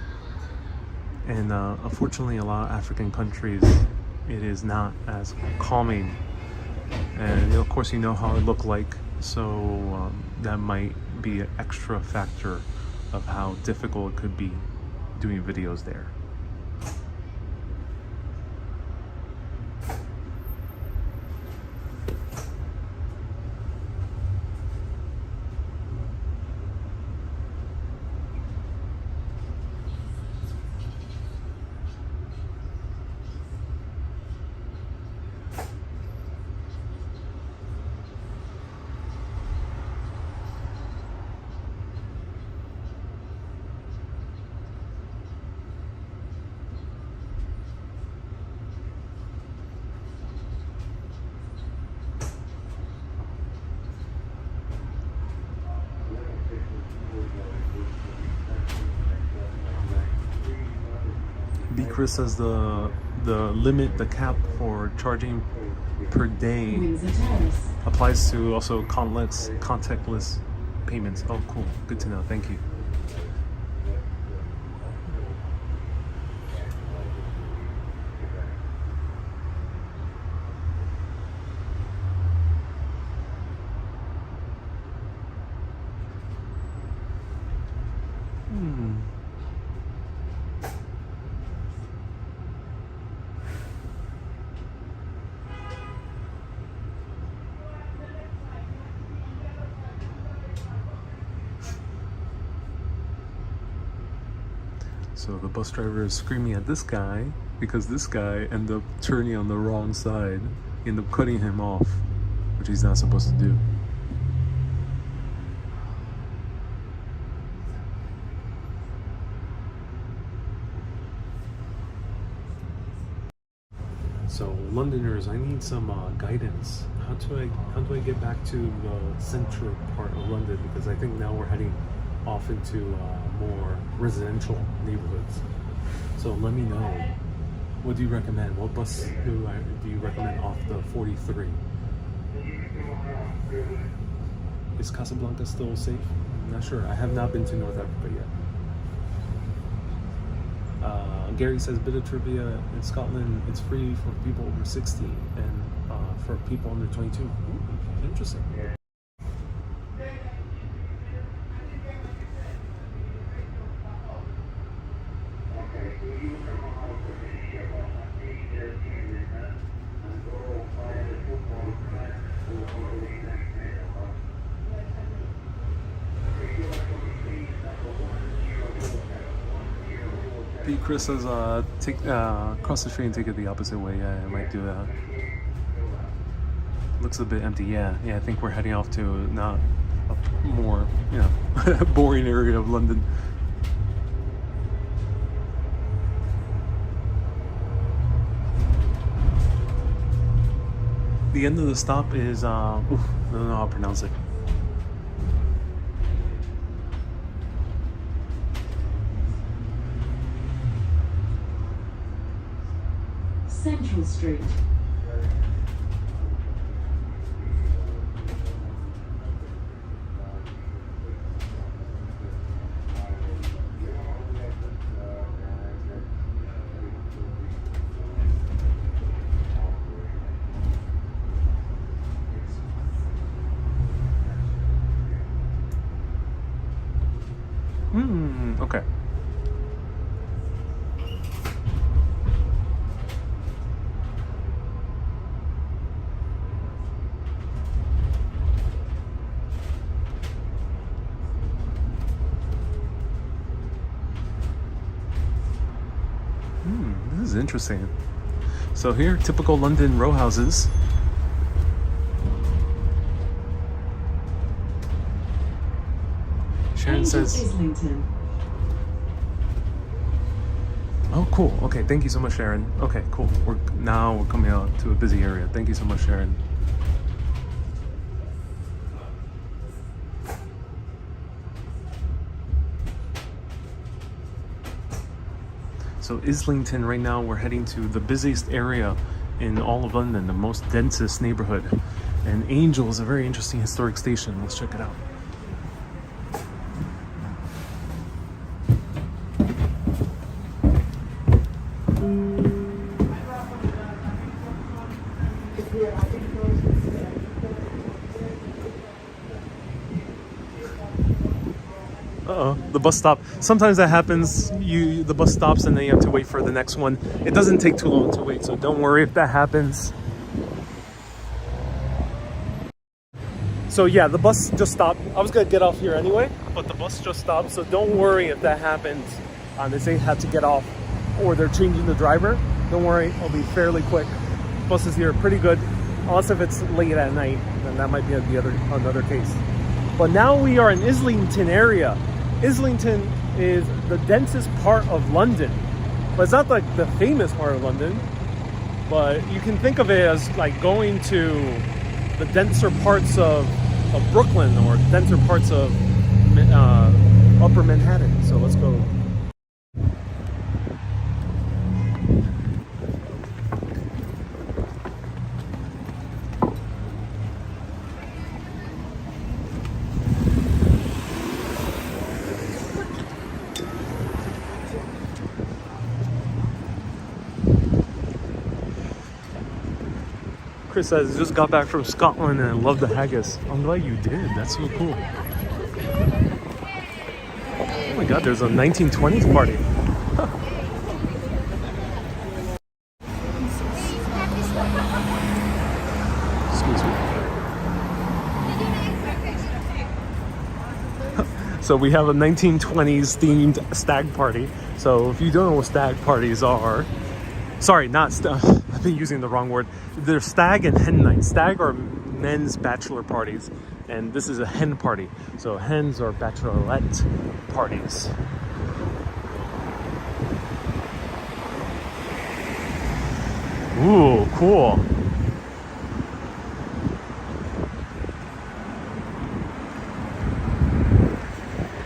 And unfortunately, a lot of African countries, it is not as calming. And of course, you know how it look like, so that might be an extra factor of how difficult it could be doing videos there. Chris says the limit, the cap for charging per day
Windsor Terrace.
applies to also contactless payments. Oh, cool. Good to know. Thank you. So the bus driver is screaming at this guy because this guy ended up turning on the wrong side, ended up cutting him off, which he's not supposed to do. So Londoners, I need some guidance. How do I get back to the central part of London? Because I think now we're heading off into more residential neighborhoods. So let me know. What do you recommend? What bus do you recommend off the 43? Is Casablanca still safe? I'm not sure. I have not been to North Africa yet. Gary says, bit of trivia, in Scotland it's free for people over 60 and for people under 22. Ooh, interesting. Chris says, take cross the street and take it the opposite way. Yeah, I might do that. Looks a bit empty. Yeah, I think we're heading off to not a more, boring area of London. The end of the stop is, I don't know how to pronounce it.
Central Street.
Okay. This is interesting. So here, typical London row houses. Sharon
Angel
says,
Islington.
oh, cool. Okay, thank you so much, Sharon. Okay, cool. We're coming out to a busy area. Thank you so much, Sharon. So Islington right now, we're heading to the busiest area in all of London, the most densest neighborhood. And Angel is a very interesting historic station. Let's check it out. Uh-oh, the bus stop. Sometimes that happens. The bus stops and then you have to wait for the next one. It doesn't take too long to wait, so don't worry if that happens. So yeah, the bus just stopped. I was gonna get off here anyway, but the bus just stopped, so don't worry if that happens. They say had to get off or they're changing the driver. Don't worry, it'll be fairly quick. Buses here are pretty good, unless if it's late at night, then that might be another case. But now we are in Islington area. Islington is the densest part of London, but it's not like the famous part of London, but you can think of it as like going to the denser parts of Brooklyn or denser parts of Upper Manhattan. So let's go. Chris says, just got back from Scotland and I love the haggis. I'm glad you did. That's so cool. Oh my god, there's a 1920s party. Excuse me. So we have a 1920s themed stag party. So if you don't know what stag parties are, sorry, not I've been using the wrong word. They're stag and hen nights. Stag are men's bachelor parties, and this is a hen party. So hens are bachelorette parties. Ooh, cool.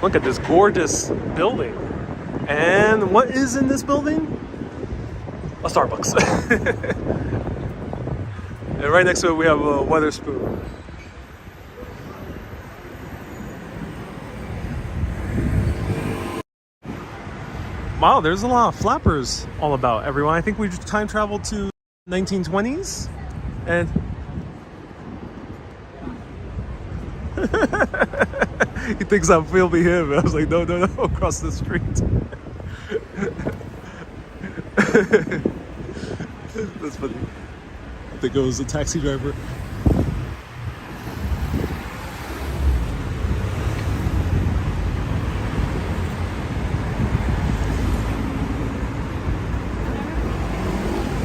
Look at this gorgeous building. And what is in this building? A Starbucks. And right next to it we have a Wetherspoon. Wow, there's a lot of flappers all about, everyone. I think we just time traveled to 1920s and he thinks I'm filming him. I was like, no, across the street. That's funny. I think it was a taxi driver.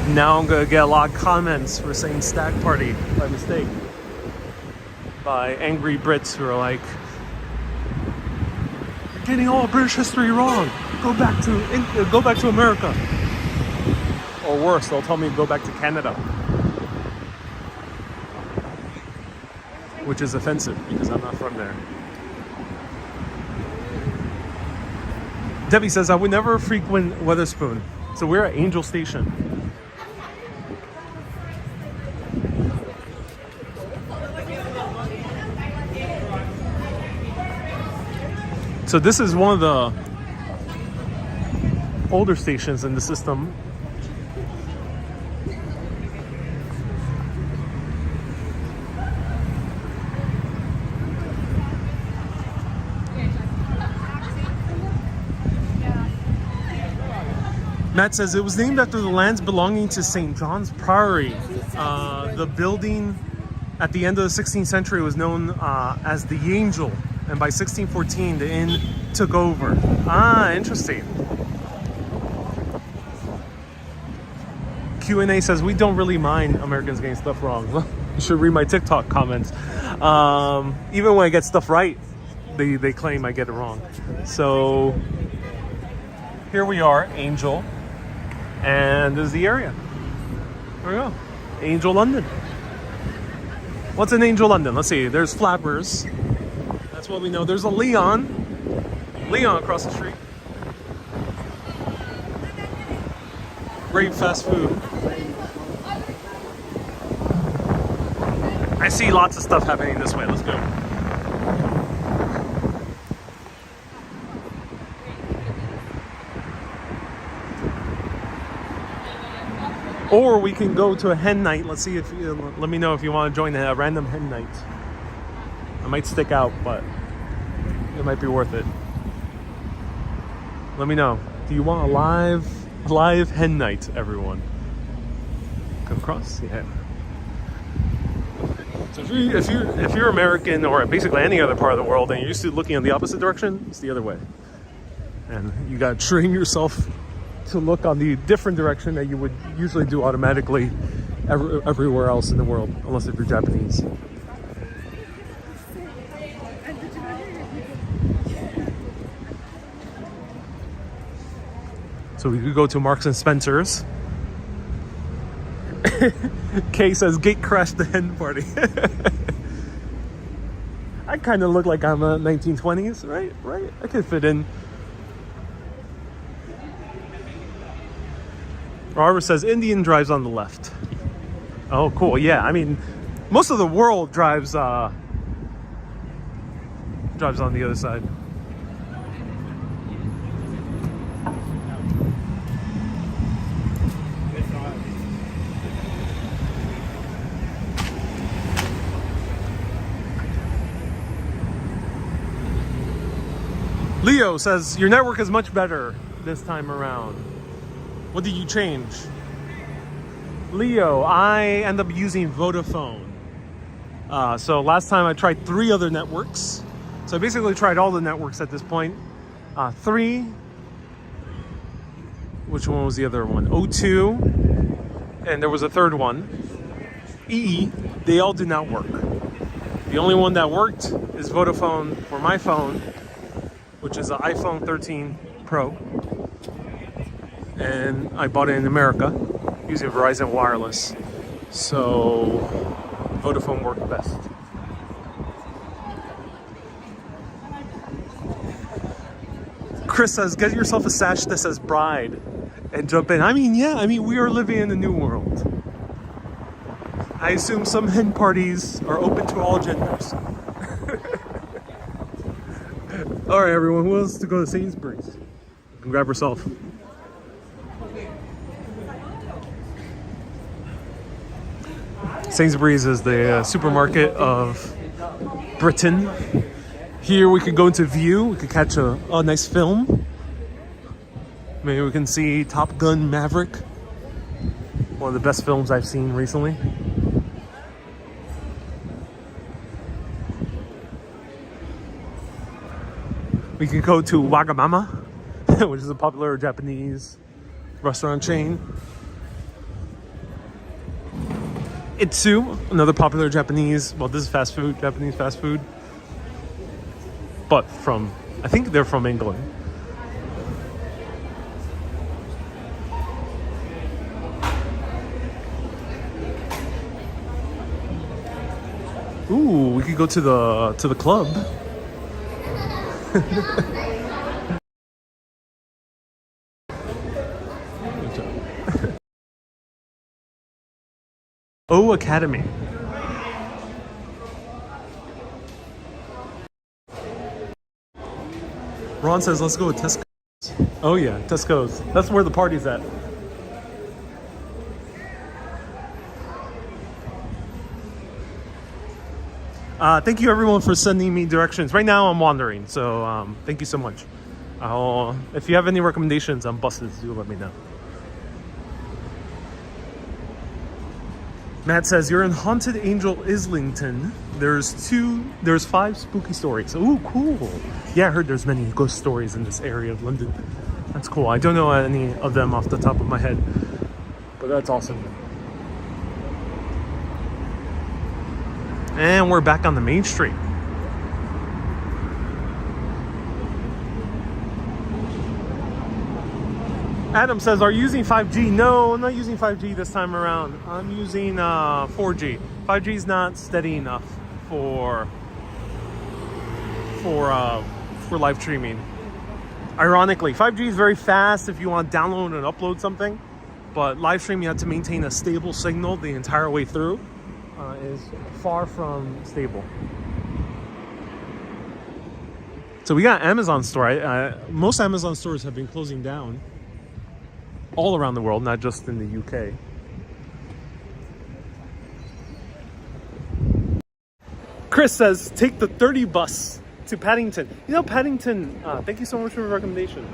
Now I'm gonna get a lot of comments for saying stag party by mistake by angry Brits who are like, "You're getting all British history wrong. Go back to America." Or worse, they'll tell me to go back to Canada, which is offensive because I'm not from there. Debbie says, I would never frequent Wetherspoon. So we're at Angel Station. So this is one of the older stations in the system. Matt says it was named after the lands belonging to St. John's Priory. The building at the end of the 16th century was known as the Angel, and by 1614 the inn took over. Ah, interesting. Q&A says we don't really mind Americans getting stuff wrong. Well, you should read my TikTok comments. Even when I get stuff right, they claim I get it wrong. So here we are, Angel, and this is the area. There we go, Angel London. What's in Angel London? Let's see. There's Flappers. That's what we know. There's a Leon across the street. Great fast food. I see lots of stuff happening this way. Let's go. Or we can go to a hen night. Let's see if let me know if you want to join a random hen night. I might stick out, but it might be worth it. Let me know. Do you want a live hen night, everyone? Come across? Yeah. So if you're American or basically any other part of the world and you're used to looking in the opposite direction, it's the other way. And you gotta train yourself to look on the different direction that you would usually do automatically everywhere else in the world, unless if you're Japanese. So we could go to Marks and Spencer's. Kay says, gate crashed the hen party. I kind of look like I'm a 1920s, right? Right? I could fit in. Robert says, Indian drives on the left. Oh, cool. Yeah, I mean, most of the world drives on the other side. Leo says, your network is much better this time around. What did you change? Leo, I end up using Vodafone. So last time I tried 3 other networks. So I basically tried all the networks at this point. 3. Which one was the other one? O2. And there was a third one. EE. They all do not work. The only one that worked is Vodafone for my phone, which is an iPhone 13 Pro. And I bought it in America using Verizon Wireless. So Vodafone worked best. Chris says, get yourself a sash that says bride and jump in. I mean, yeah, I mean, we are living in a new world. I assume some hen parties are open to all genders. All right, everyone, who wants to go to Sainsbury's? You can grab herself. Sainsbury's is the supermarket of Britain. Here we could go into view. We could catch a nice film. Maybe we can see Top Gun Maverick. One of the best films I've seen recently. We can go to Wagamama, which is a popular Japanese restaurant chain. Itsu, another popular Japanese, well, this is fast food, Japanese fast food. But from, I think they're from England. Ooh, we could go to the club. O Academy. Ron says, let's go to Tesco's. Oh yeah, Tesco's. That's where the party's at. Thank you everyone for sending me directions. Right now I'm wandering, so thank you so much. If you have any recommendations on buses, do let me know. Matt says, you're in Haunted Angel Islington. There's 5 spooky stories. Ooh, cool. Yeah, I heard there's many ghost stories in this area of London. That's cool. I don't know any of them off the top of my head. But that's awesome. And we're back on the main street. Adam says, are you using 5G? No, I'm not using 5G this time around. I'm using 4G. 5G is not steady enough for live streaming. Ironically, 5G is very fast if you want to download and upload something, but live streaming, you have to maintain a stable signal the entire way through. Is far from stable. So we got Amazon store. Most Amazon stores have been closing down all around the world, not just in the UK. Chris says, take the 30 bus to Paddington. You know, Paddington, thank you so much for the recommendation.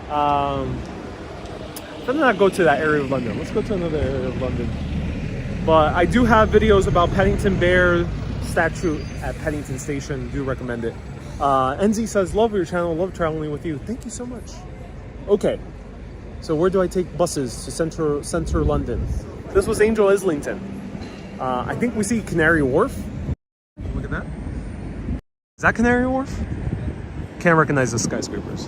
Let's not go to that area of London. Let's go to another area of London. But I do have videos about Paddington Bear statue at Paddington Station. Do recommend it. NZ says, love your channel, love traveling with you. Thank you so much. Okay, so where do I take buses to center London? This was Angel Islington. I think we see Canary Wharf. Look at that. Is that Canary Wharf? Can't recognize the skyscrapers.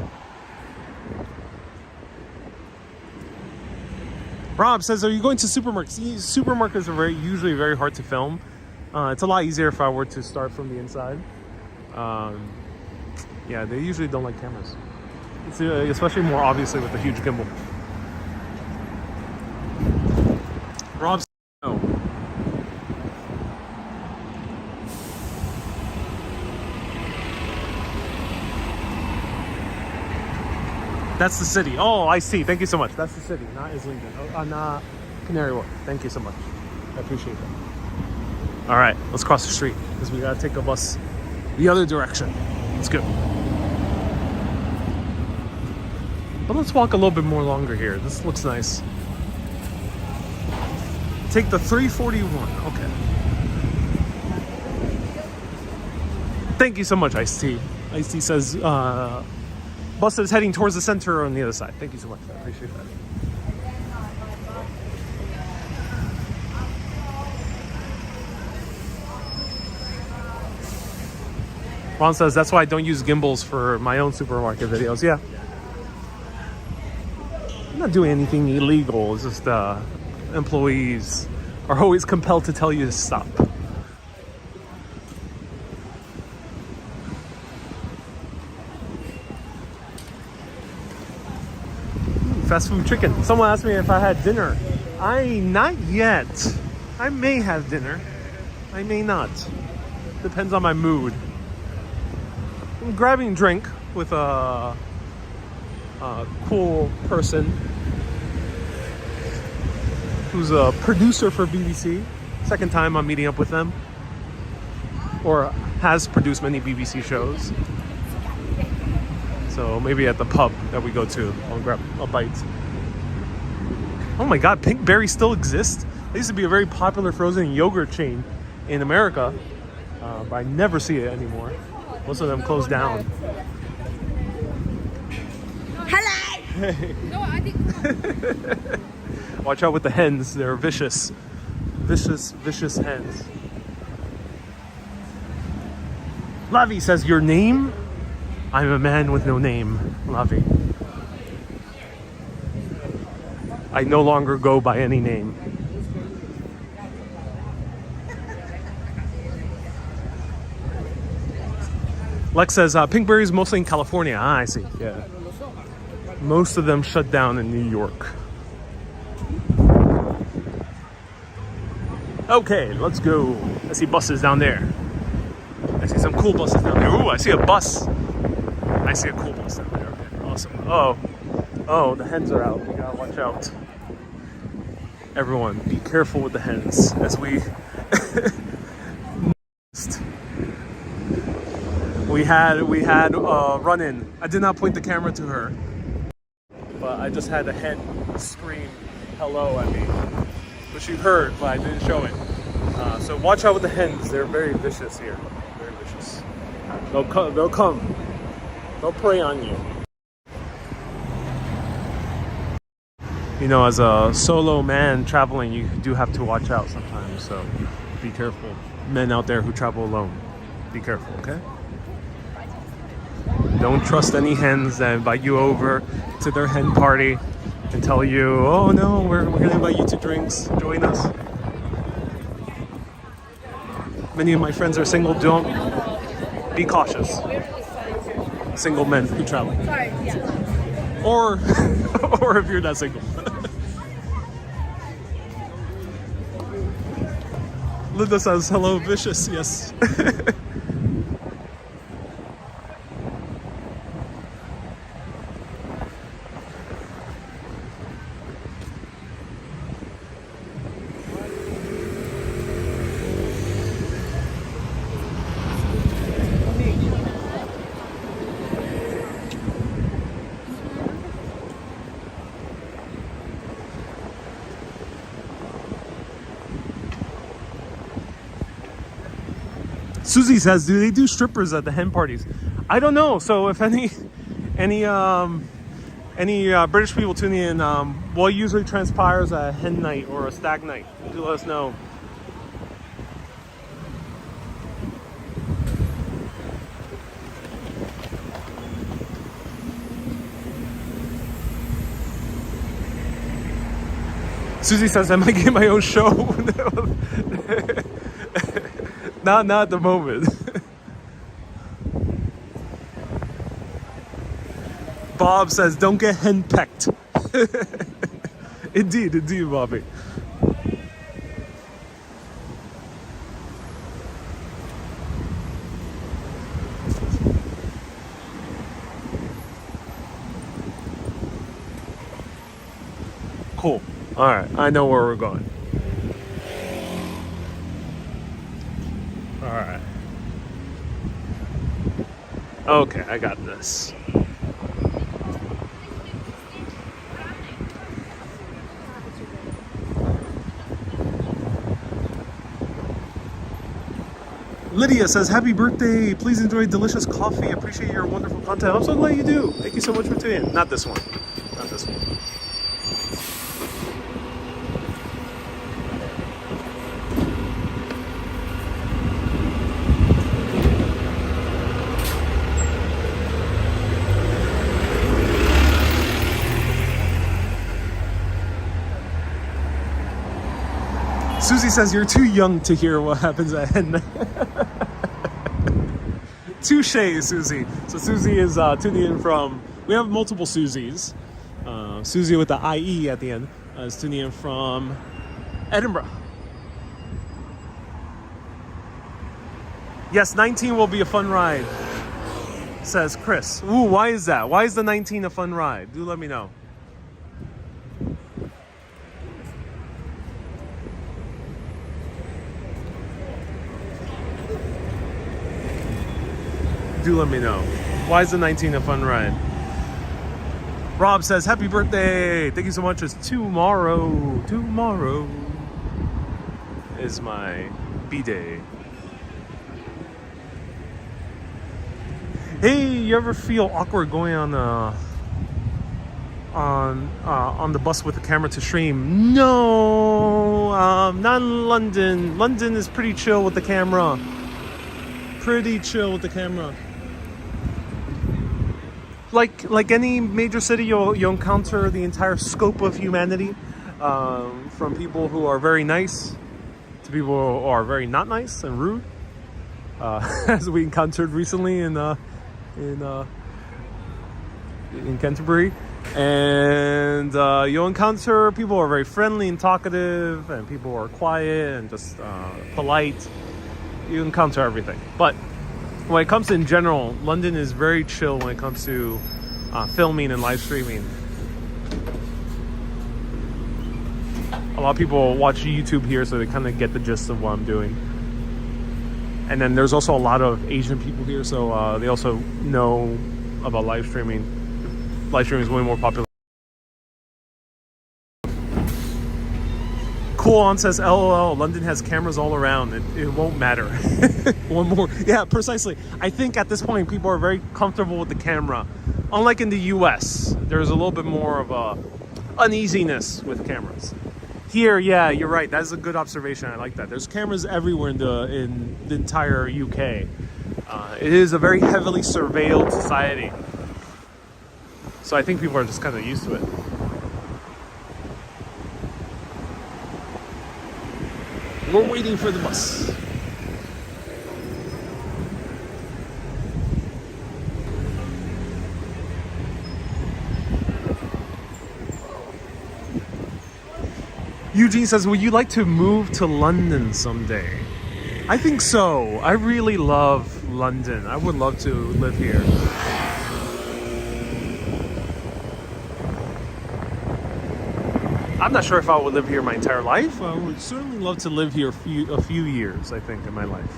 Rob says, are you going to supermarkets? Supermarkets are usually very hard to film. It's a lot easier if I were to start from the inside. Yeah, they usually don't like cameras. It's, especially more obviously with the huge gimbal. Rob says, no. That's the city. Oh, I see. Thank you so much. That's the city, not Islington. Not Canary Wharf. Thank you so much. I appreciate that. All right, let's cross the street because we gotta take a bus the other direction. Let's go. But let's walk a little bit more longer here. This looks nice. Take the 341. Okay. Thank you so much, Ice-T. Ice-T says, bus is heading towards the center on the other side. Thank you so much. I appreciate that. Ron says, that's why I don't use gimbals for my own supermarket videos. Yeah. I'm not doing anything illegal. It's just employees are always compelled to tell you to stop. Fast food chicken. Someone asked me if I had dinner. Not yet. I may have dinner. I may not. Depends on my mood. I'm grabbing a drink with a cool person who's a producer for BBC. Second time I'm meeting up with them. Or has produced many BBC shows. So maybe at the pub that we go to, I'll grab a bite. Oh my God, Pinkberry still exists? They used to be a very popular frozen yogurt chain in America, but I never see it anymore. Most of them closed down.
Hello!
Hey.
No, I think.
Watch out with the hens, they're vicious. Vicious hens. Lavi says, your name? I'm a man with no name, Lavi. I no longer go by any name. Lex says, Pinkberry is mostly in California. Ah, I see, yeah. Most of them shut down in New York. Okay, let's go. I see buses down there. I see some cool buses down there. Ooh, I see a bus. I see a cool bus down there. Okay, awesome. Oh, the hens are out. We gotta watch out. Everyone, be careful with the hens as we we had a run-in. I did not point the camera to her, but I just had a hen scream hello at me, but she heard, but I didn't show it. So watch out with the hens. They're very vicious here. Very vicious. They'll come. They'll prey on you. you know, as a solo man traveling, you do have to watch out sometimes. So be careful. Men out there who travel alone, be careful, okay? Don't trust any hens that invite you over to their hen party and tell you, oh no, we're going to invite you to drinks. Join us. Many of my friends are single. Don't be cautious. Single men who travel.
Sorry, yeah.
Or or if you're not single. Linda says, hello, Vicious. Yes. Susie says, do they do strippers at the hen parties? I don't know. So if any British people tuning in, what usually transpires at a hen night or a stag night? Do let us know. Susie says, I might get my own show. Not at the moment. Bob says, don't get henpecked. Indeed, Bobby. Cool. All right, I know where we're going. All right. Okay, I got this. Lydia says, happy birthday. Please enjoy delicious coffee. Appreciate your wonderful content. I'm so glad you do. Thank you so much for tuning in. Not this one. Not this one. Susie says, you're too young to hear what happens at hen. Touche, Susie. So Susie is tuning in from, we have multiple Susies. Susie with the IE at the end is tuning in from Edinburgh. Yes, 19 will be a fun ride, says Chris. Ooh, why is that? Why is the 19 a fun ride? Do let me know. Do let me know. Why is the 19 a fun ride? Rob says, happy birthday. Thank you so much. It's tomorrow. Tomorrow is my B-day. Hey, you ever feel awkward going on the bus with the camera to stream? No, not in London. London is pretty chill with the camera. Pretty chill with the camera. Like any major city, you'll encounter the entire scope of humanity, from people who are very nice to people who are very not nice and rude, as we encountered recently in Canterbury. And you'll encounter people who are very friendly and talkative, and people who are quiet and just polite. You encounter everything. But when it comes to, in general, London is very chill when it comes to filming and live streaming. A lot of people watch YouTube here, so they kind of get the gist of what I'm doing. And then there's also a lot of Asian people here, so they also know about live streaming. Live streaming is way more popular. Cool on says, LOL, London has cameras all around. It won't matter. One more. Yeah, precisely. I think at this point, people are very comfortable with the camera. Unlike in the US, there's a little bit more of a uneasiness with cameras. Here, yeah, you're right. That's a good observation. I like that. There's cameras everywhere in the entire UK. It is a very heavily surveilled society. So I think people are just kind of used to it. We're waiting for the bus. Eugene says, would you like to move to London someday? I think so. I really love London. I would love to live here. I'm not sure if I would live here my entire life. I would certainly love to live here a few years, I think, in my life.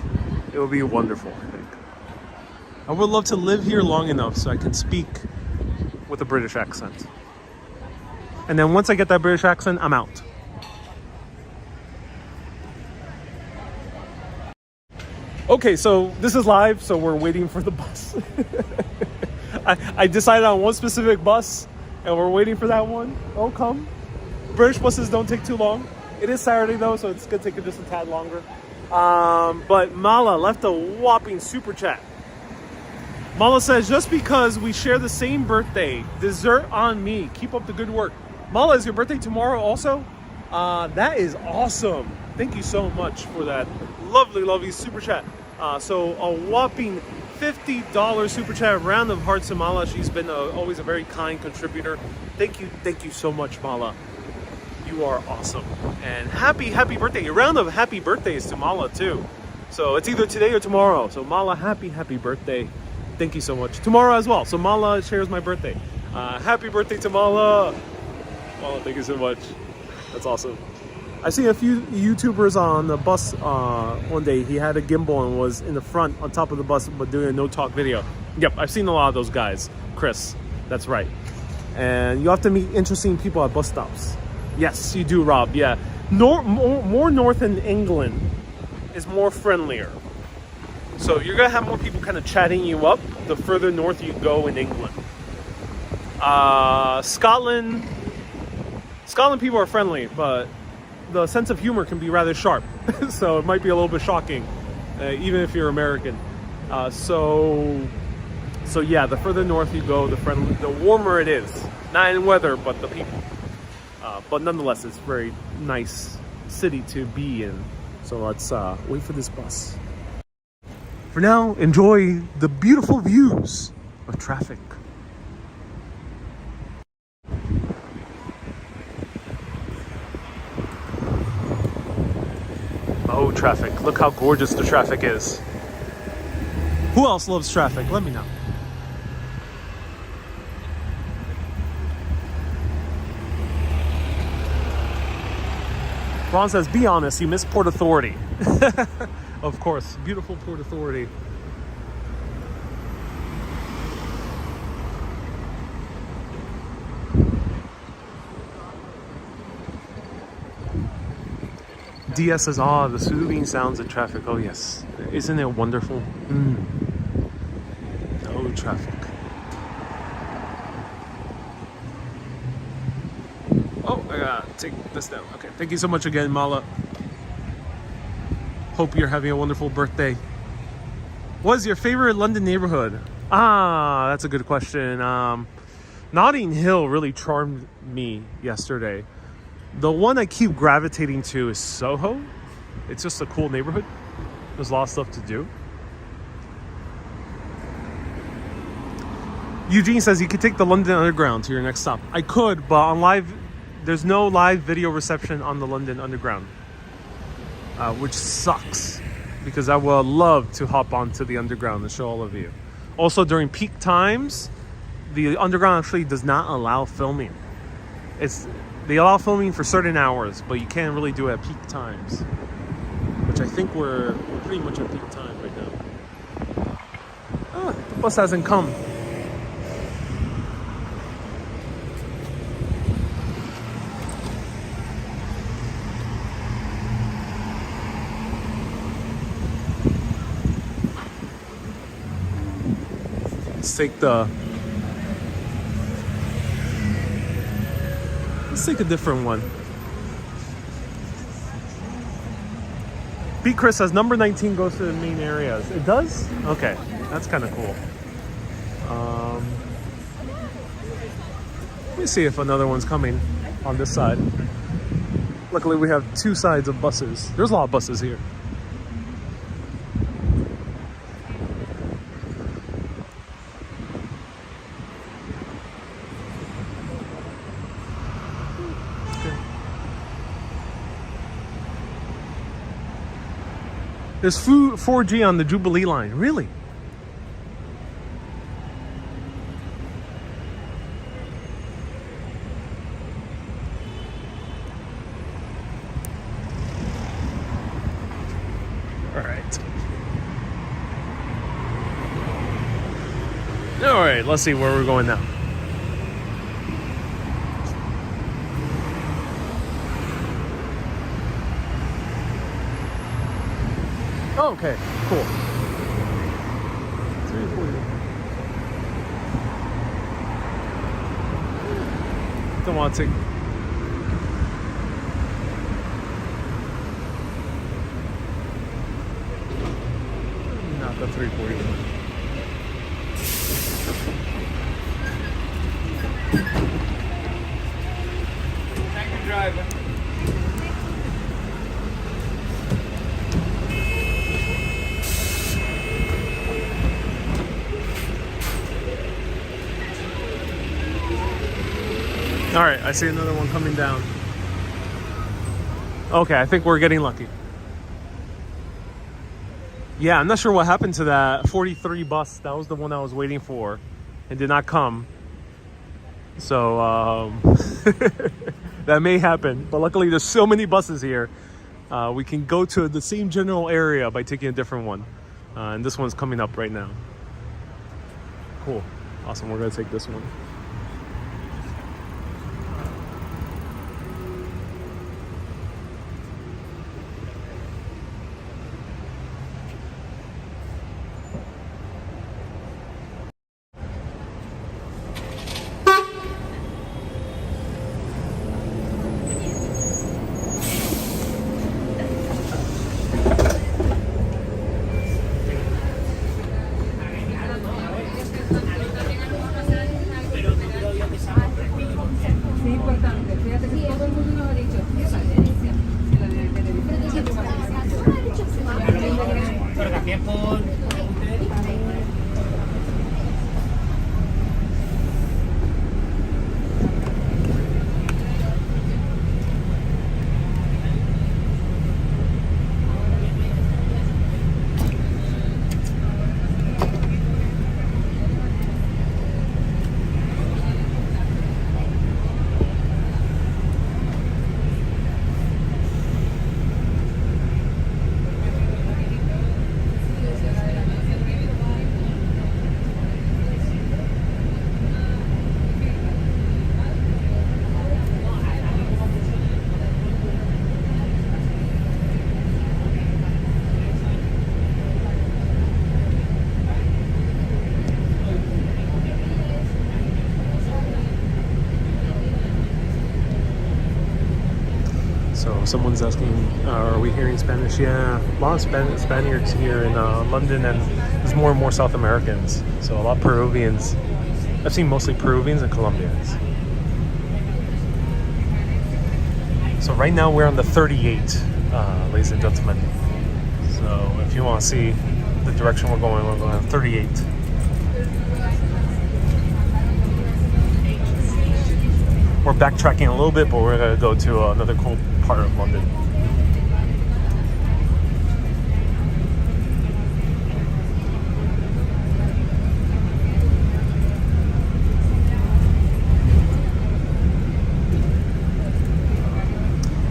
It would be wonderful, I think. I would love to live here long enough so I can speak with a British accent. And then once I get that British accent, I'm out. Okay, so this is live, so we're waiting for the bus. I decided on one specific bus, and we're waiting for that one. It'll come. British buses don't take too long. It is Saturday though, so it's gonna take just a tad longer. But Mala left a whopping super chat. Mala says, just because we share the same birthday, dessert on me. Keep up the good work. Mala, is your birthday tomorrow also? That is awesome. Thank you so much for that lovely super chat. So a whopping $50 super chat. Round of hearts to Mala. She's been always a very kind contributor. Thank you so much, Mala. You are awesome. And happy birthday. A round of happy birthdays to Mala too. So it's either today or tomorrow. So Mala, happy birthday. Thank you so much. Tomorrow as well. So Mala shares my birthday. Happy birthday to Mala. Mala, thank you so much. That's awesome. I see a few YouTubers on the bus one day. He had a gimbal and was in the front on top of the bus but doing a no talk video. Yep, I've seen a lot of those guys. Chris, that's right. And you have to meet interesting people at bus stops. Yes, you do, Rob. Yeah, more north in England is more friendlier. So you're gonna have more people kind of chatting you up the further north you go in England. Scotland people are friendly, but the sense of humor can be rather sharp. So it might be a little bit shocking, even if you're American. So yeah, the further north you go, the warmer it is. Not in weather, but the people. But nonetheless, it's a very nice city to be in. So let's wait for this bus. For now, enjoy the beautiful views of traffic. Oh, traffic. Look how gorgeous the traffic is. Who else loves traffic? Let me know. Ron says, be honest, you miss Port Authority. Of course, beautiful Port Authority. DS says, the soothing sounds of traffic. Oh yes, isn't it wonderful? No traffic. Oh, I gotta take this down. Okay, thank you so much again, Mala. Hope you're having a wonderful birthday. What is your favorite London neighborhood? That's a good question. Notting Hill really charmed me yesterday. The one I keep gravitating to is Soho. It's just a cool neighborhood. There's a lot of stuff to do. Eugene says you could take the London Underground to your next stop. I could, but there's no live video reception on the London Underground, which sucks because I would love to hop onto the Underground and show all of you. Also, during peak times, the Underground actually does not allow filming. They allow filming for certain hours, but you can't really do it at peak times, which I think we're pretty much at peak time right now. The bus hasn't come. Let's take the Let's take a different one. Beat Chris says number 19 goes to the main areas. It does? Okay, that's kind of cool. Let me see if another one's coming on this side. Luckily, we have two sides of buses. There's a lot of buses here. There's 4G on the Jubilee line. Really? All right, let's see where we're going now. Oh, okay, cool. 340. Don't want to. Not the 341.
Thank you, driver.
All right, I see another one coming down. Okay, I think we're getting lucky. Yeah, I'm not sure what happened to that 43 bus. That was the one I was waiting for and did not come. So that may happen, but luckily there's so many buses here. We can go to the same general area by taking a different one. And this one's coming up right now. Cool. Awesome, we're gonna take this one. So someone's asking, are we hearing Spanish? Yeah, a lot of Spaniards here in London, and there's more and more South Americans. So a lot of Peruvians. I've seen mostly Peruvians and Colombians. So right now we're on the 38, ladies and gentlemen. So if you want to see the direction we're going on 38. We're backtracking a little bit, but we're going to go to another cool part of London.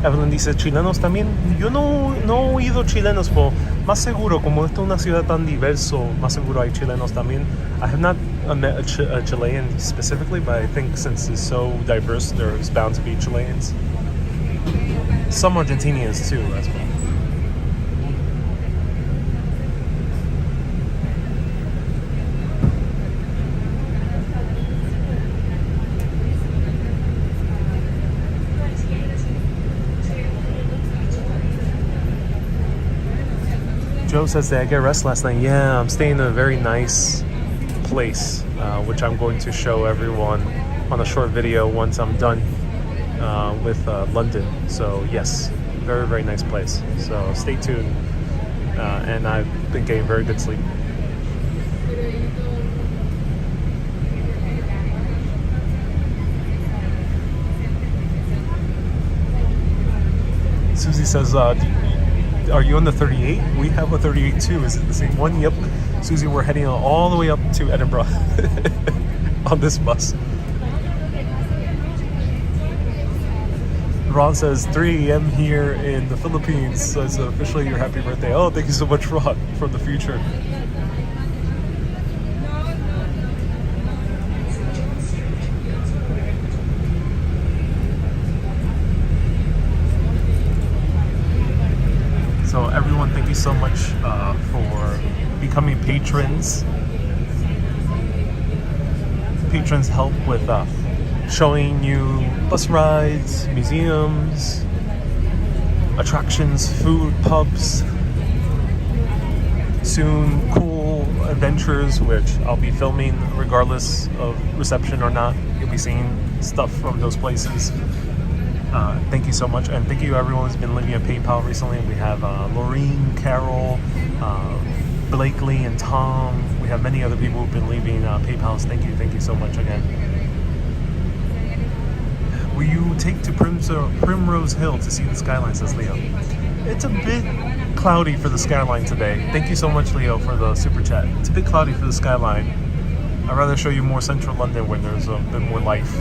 Evelyn dice, ¿chilenos también? Yo no he oído chilenos, pero más seguro, como esta es una ciudad tan diverso, más seguro hay chilenos también. I have not met a Chilean specifically, but I think since it's so diverse, there's bound to be Chileans. Some Argentinians too, as well. Joe says, did I get rest last night? Yeah, I'm staying in a very nice place, which I'm going to show everyone on a short video once I'm done with London. So yes, very, very nice place. So stay tuned. And I've been getting very good sleep. Susie says, are you on the 38? We have a 38 too. Is it the same one? Yep. Susie, we're heading all the way up to Edinburgh on this bus. Ron says 3 a.m. here in the Philippines, so it's officially your happy birthday. Oh, thank you so much, Ron, from the future. So everyone, thank you so much for becoming patrons. Patrons help with showing you bus rides, museums, attractions, food, pubs, soon cool adventures, which I'll be filming regardless of reception or not. You'll be seeing stuff from those places. Thank you so much, and thank you everyone who's been leaving a PayPal recently. We have Laureen, Carol, Blakely, and Tom. We have many other people who've been leaving PayPals. Thank you so much again. Will you take to Primrose Hill to see the skyline, says Leo. It's a bit cloudy for the skyline today. Thank you so much, Leo, for the super chat. It's a bit cloudy for the skyline. I'd rather show you more central London when there's a bit more life.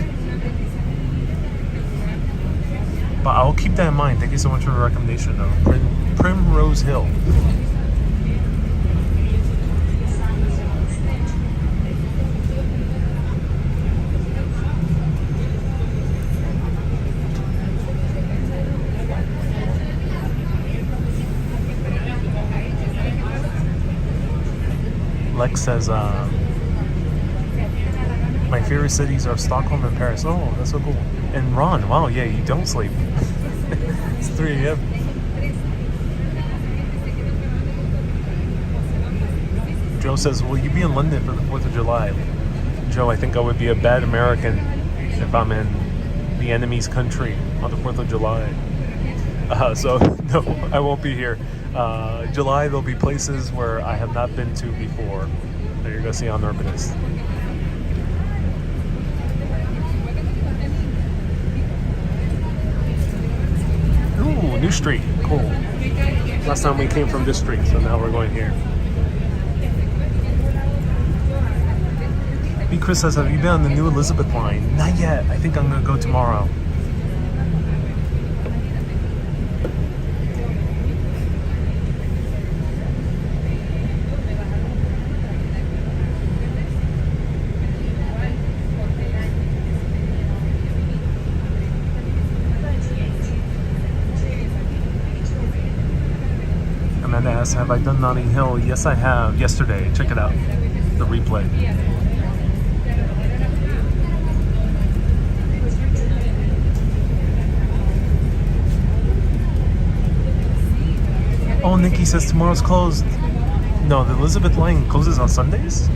But I'll keep that in mind. Thank you so much for the recommendation of Primrose Hill. Lex says, my favorite cities are Stockholm and Paris. Oh, that's so cool. And Ron, wow, yeah, you don't sleep. It's 3 a.m. Joe says, will you be in London for the 4th of July? Joe, I think I would be a bad American if I'm in the enemy's country on the 4th of July. So, no, I won't be here. July, there'll be places where I have not been to before that you're going to see on Urbanist. Ooh, new street. Cool. Last time we came from this street, so now we're going here. B. Chris says, have you been on the new Elizabeth line? Not yet. I think I'm going to go tomorrow. Amanda asks, have I done Notting Hill? Yes, I have. Yesterday. Check it out. The replay. Oh, Nikki says tomorrow's closed. No, the Elizabeth line closes on Sundays?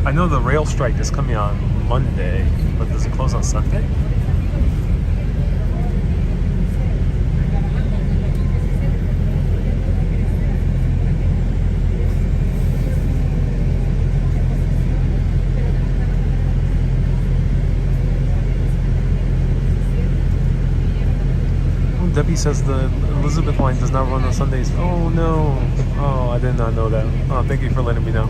I know the rail strike is coming on Monday, but does it close on Sunday? Debbie says the Elizabeth line does not run on Sundays. Oh no. Oh, I did not know that. Oh, thank you for letting me know.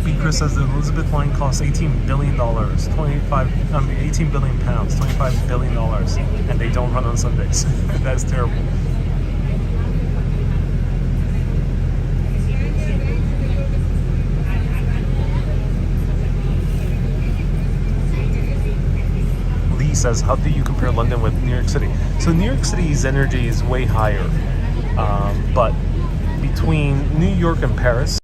B. Chris says the Elizabeth line costs $18 billion, 18 billion pounds, $25 billion, and they don't run on Sundays. That's terrible. Says, how do you compare London with New York City? So New York City's energy is way higher, but between New York and Paris,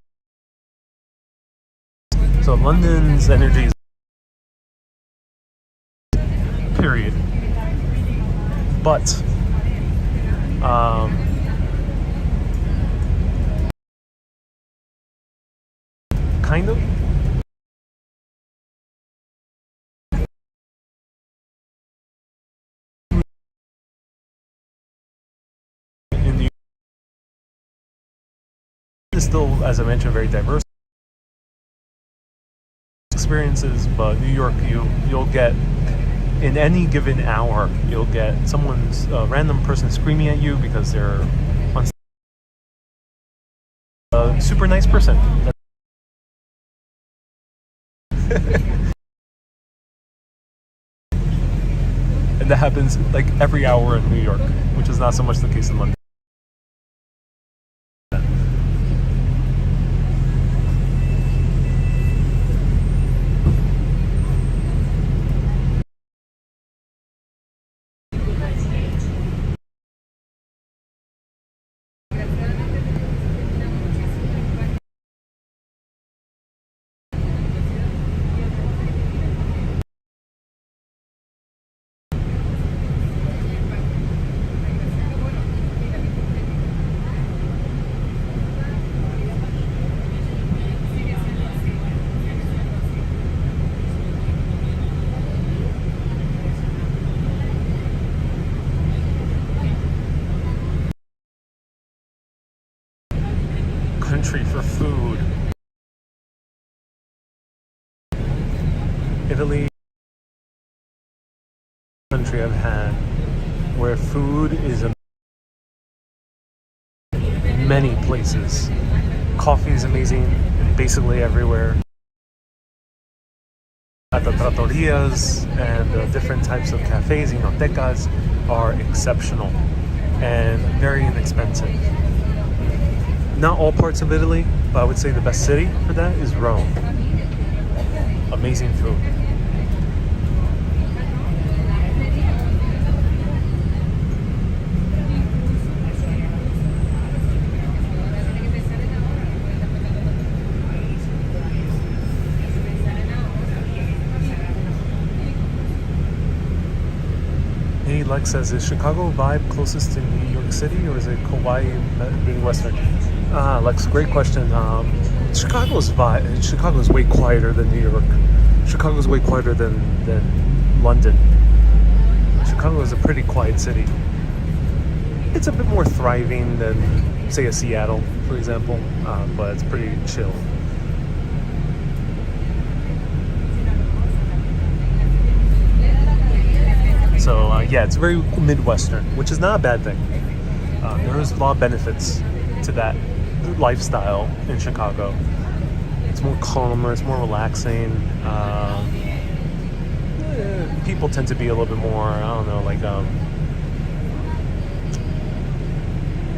so London's energy is period. But kind of. In the is still, as I mentioned, very diverse experiences, but New York, you'll get in any given hour, you'll get someone's random person screaming at you because they're on a super nice person. And that happens like every hour in New York, which is not so much the case in London. Country for food. Italy, country I've had where food is many places. Coffee is amazing basically everywhere. At the trattorias and the different types of cafes, ynotecas are exceptional and very inexpensive. Not all parts of Italy, but I would say the best city for that is Rome. Amazing food. Hey, Lex says, is Chicago vibe closest to New York City or is it Kauai Midwestern? Lex, great question. Chicago's way quieter than New York. Chicago's way quieter than London. Chicago is a pretty quiet city. It's a bit more thriving than, say, a Seattle, for example, but it's pretty chill. So yeah, it's very Midwestern, which is not a bad thing. There's a lot of benefits to that lifestyle in Chicago. It's more calmer, it's more relaxing. People tend to be a little bit more, I don't know, like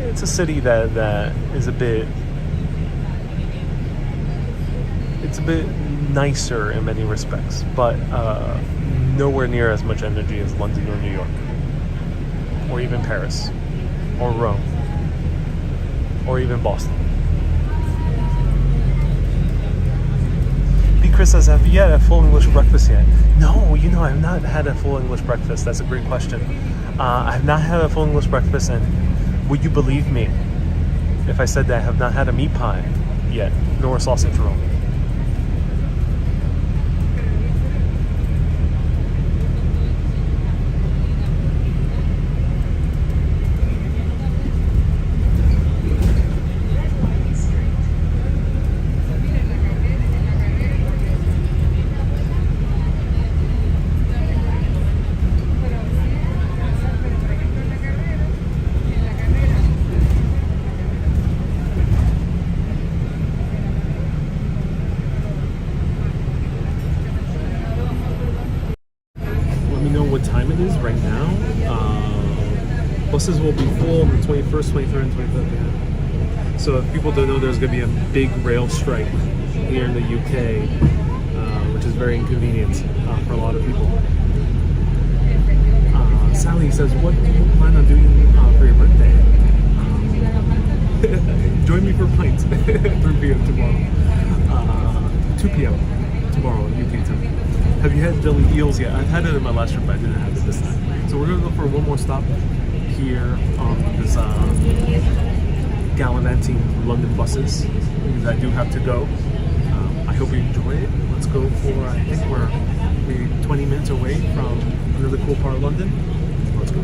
it's a city that is a bit nicer in many respects, but nowhere near as much energy as London or New York, or even Paris, or Rome, or even Boston. B. Chris says, have you had a full English breakfast yet? No, I have not had a full English breakfast. That's a great question. I have not had a full English breakfast, and would you believe me if I said that I have not had a meat pie yet, nor a sausage roll? Buses will be full on the 21st, 23rd, and 25th. Yeah. So if people don't know, there's going to be a big rail strike here in the UK, which is very inconvenient for a lot of people. Sally says, what do you plan on doing for your birthday? Join me for a pint. 3 p.m. tomorrow. 2 p.m. tomorrow, UK time. Have you had deli eels yet? I've had it in my last trip, but I didn't have it this time. So we're gonna go for one more stop here on this gallivanting London buses because I do have to go. I hope you enjoy it. Let's go for, I think we're maybe 20 minutes away from another cool part of London. Let's go.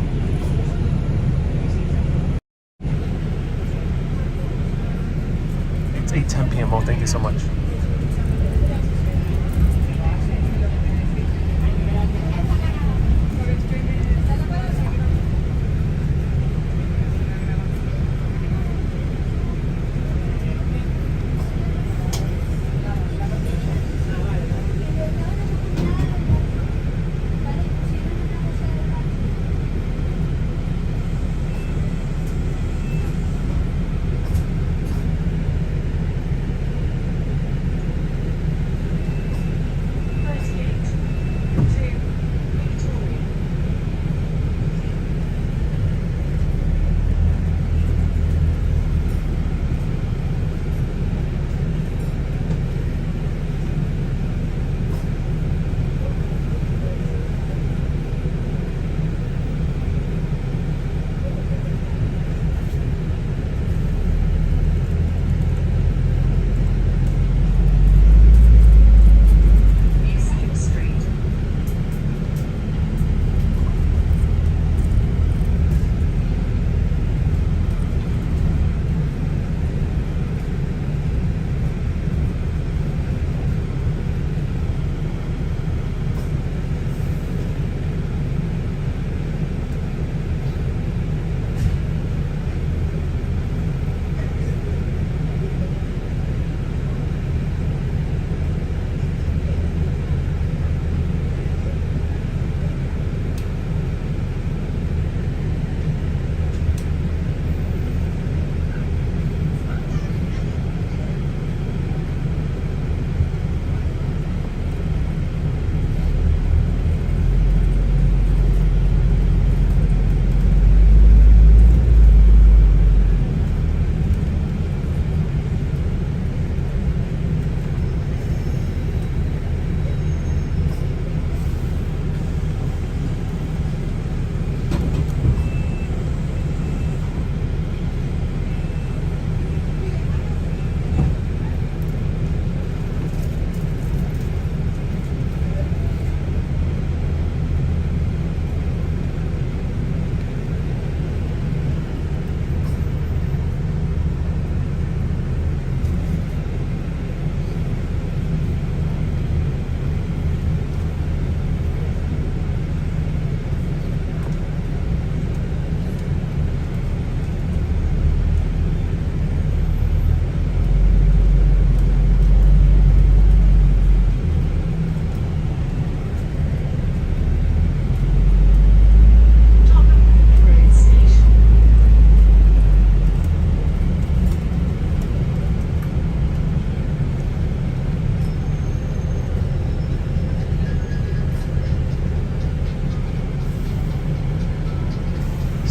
It's 8:10 p.m. Oh, thank you so much.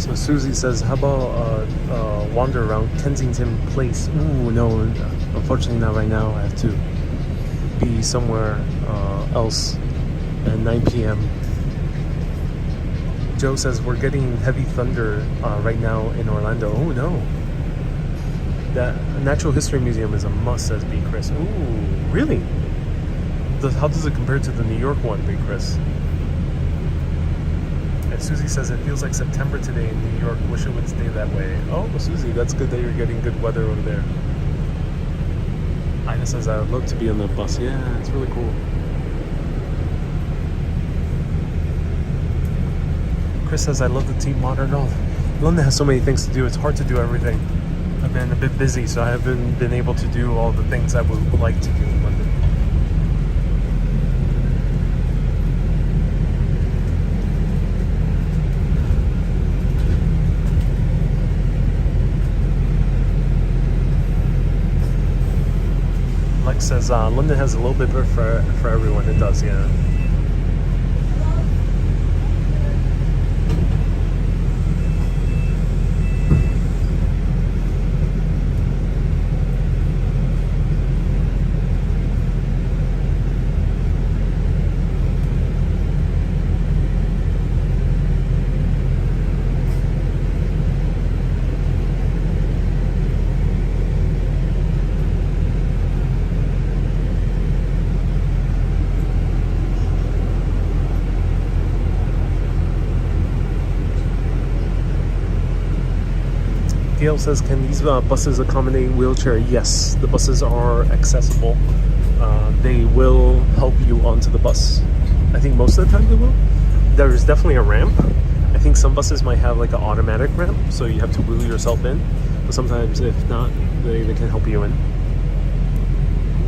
So Susie says, how about wander around Kensington Place? Ooh, no, unfortunately not right now. I have to be somewhere else at 9 p.m. Joe says, we're getting heavy thunder right now in Orlando. Oh no. That Natural History Museum is a must, says B. Chris. Ooh, really? How does it compare to the New York one, B. Chris? And Susie says it feels like September today in New York. Wish it would stay that way. Oh, Susie, that's good that you're getting good weather over there. Ina says, I would love to be on the bus. Yeah, it's really cool. Chris says, I love the Tea Modern. Oh, London has so many things to do. It's hard to do everything. I've been a bit busy, so I haven't been able to do all the things I would like to do in London. Lex says, London has a little bit for everyone. It does, yeah. Gail says, can these buses accommodate wheelchair? Yes, the buses are accessible. They will help you onto the bus. I think most of the time they will. There's definitely a ramp. I think some buses might have like an automatic ramp, so you have to wheel yourself in. But sometimes, if not, they can help you in.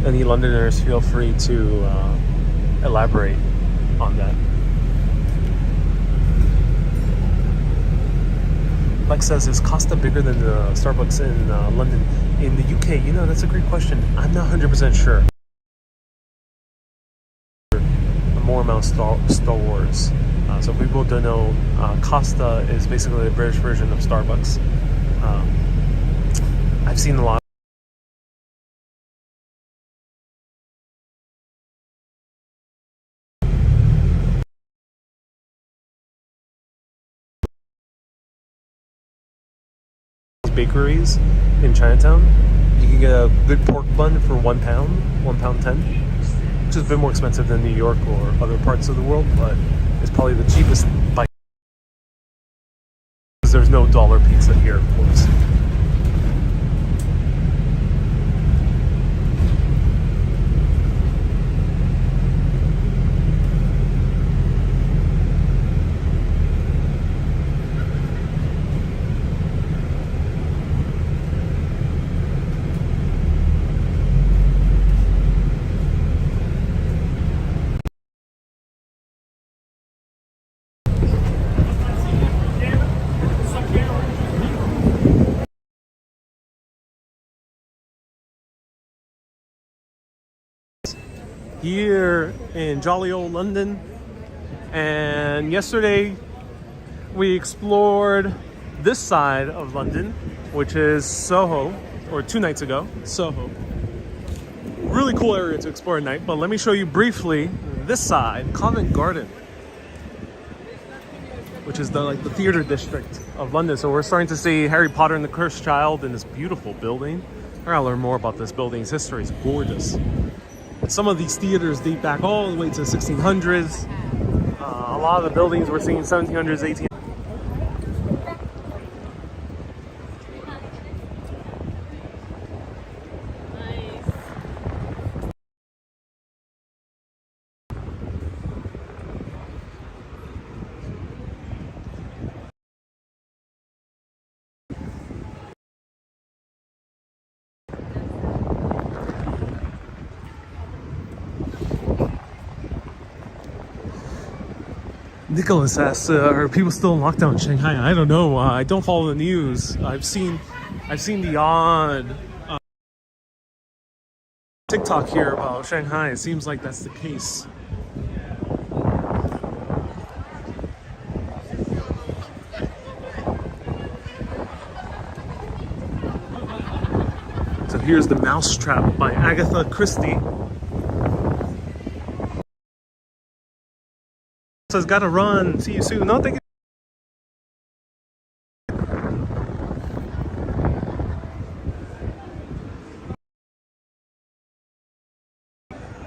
Any Londoners, feel free to elaborate on that. Lex says, is Costa bigger than the Starbucks in London? In the UK, you know, that's a great question. I'm not 100% sure. More amount stores. So if people don't know, Costa is basically the British version of Starbucks. I've seen a lot of bakeries in Chinatown. You can get a good pork bun for £1, £1.10. Which is a bit more expensive than New York or other parts of the world, but it's probably the cheapest by because there's no dollar pizza here, of course. Here in jolly old London, and yesterday we explored this side of London, which is Soho, or 2 nights ago, Soho. Really cool area to explore at night, but let me show you briefly this side, Covent Garden, which is the theater district of London. So we're starting to see Harry Potter and the Cursed Child in this beautiful building. We're gonna learn more about this building's history. It's gorgeous. Some of these theaters date back all the way to the 1600s. A lot of the buildings we're seeing 1700s, 1800s. Nicholas asks, are people still in lockdown in Shanghai? I don't know. I don't follow the news. I've seen the odd TikTok here about Shanghai. It seems like that's the case. So here's The Mousetrap by Agatha Christie. Says, gotta run. See you soon. No, thank you.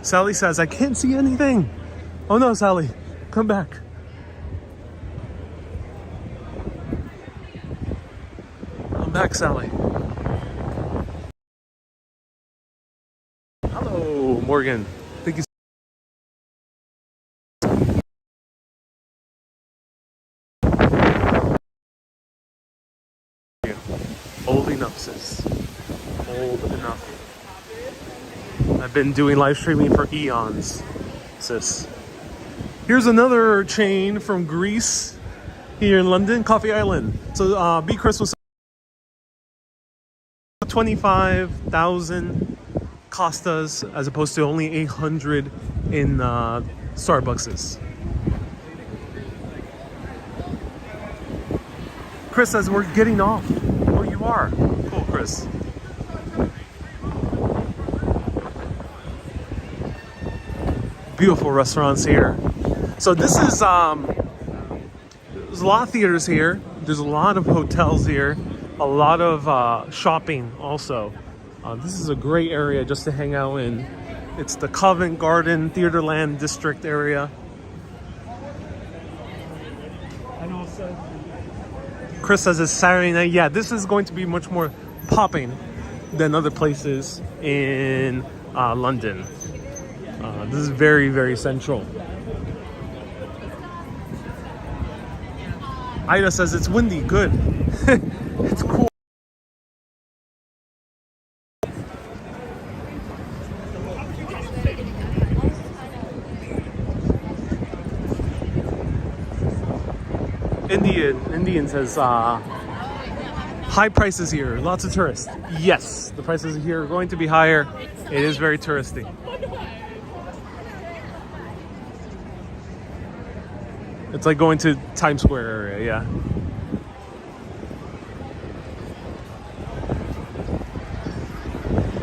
Sally says, I can't see anything. Oh no, Sally, come back. I'm back, Sally. Hello, Morgan. Thank you. Old enough, sis. Old enough. I've been doing live streaming for eons, sis. Here's another chain from Greece here in London, Coffee Island. So Be Chris was 25,000 Costas as opposed to only 800 in Starbucks. Chris says we're getting off. Oh, you are. Cool, Chris. Beautiful restaurants here. So this is there's a lot of theaters here. There's a lot of hotels here. A lot of shopping also. This is a great area just to hang out in. It's the Covent Garden Theaterland District area. Chris says it's Saturday night. Yeah, this is going to be much more popping than other places in London. This is very, very central. Ida says it's windy. Good. It's cool. Indian says high prices here, lots of tourists. Yes, the prices here are going to be higher. It is very touristy. It's like going to Times Square area, yeah.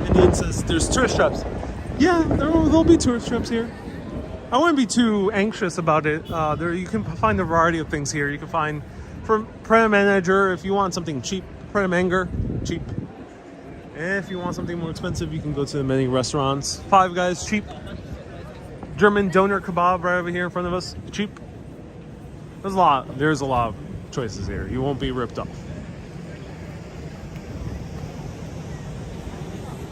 Indian says there's tourist traps. Yeah, there'll be tourist traps here. I wouldn't be too anxious about it. You can find a variety of things here. You can find from Prem Manager if you want something cheap. Prem Anger, cheap. If you want something more expensive, you can go to the many restaurants. Five Guys, cheap. German doner kebab right over here in front of us, cheap. There's a lot of choices here. You won't be ripped off.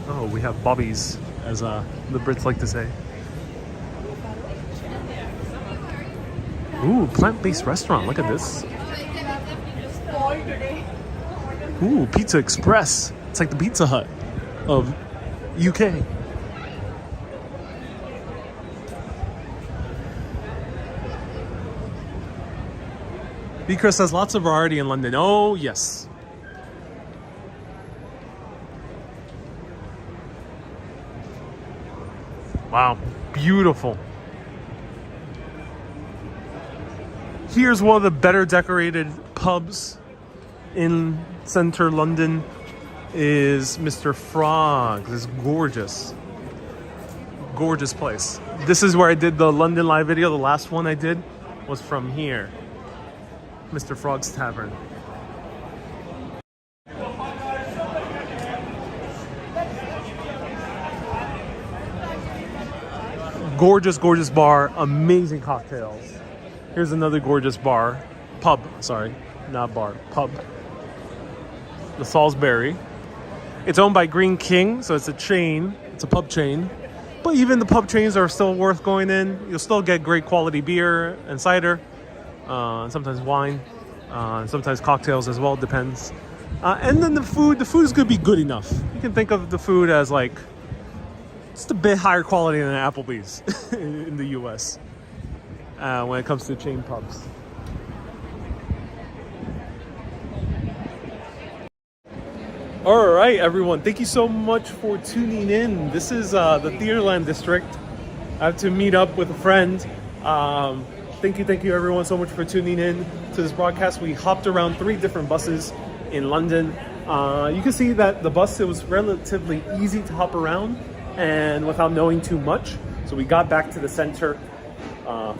Oh, we have bobbies, as the Brits like to say. Ooh, plant-based restaurant. Look at this. Ooh, Pizza Express. It's like the Pizza Hut of UK. B. Chris has lots of variety in London. Oh, yes. Wow, beautiful. Here's one of the better decorated pubs in center London is Mr. Frog's. It's gorgeous. Gorgeous place. This is where I did the London live video. The last one I did was from here. Mr. Frog's Tavern. Gorgeous, gorgeous bar. Amazing cocktails. Here's another gorgeous bar. Pub, sorry. Not bar. Pub. The Salisbury. It's owned by Green King, so it's a chain. It's a pub chain. But even the pub chains are still worth going in. You'll still get great quality beer and cider. And sometimes wine. And sometimes cocktails as well, depends. And then the food is going to be good enough. You can think of the food as like just a bit higher quality than Applebee's in the US when it comes to chain pubs. All right, everyone. Thank you so much for tuning in. This is the Theatreland district. I have to meet up with a friend. Thank you, everyone, so much for tuning in to this broadcast. We hopped around 3 different buses in London. You can see that the bus, it was relatively easy to hop around and without knowing too much. So we got back to the center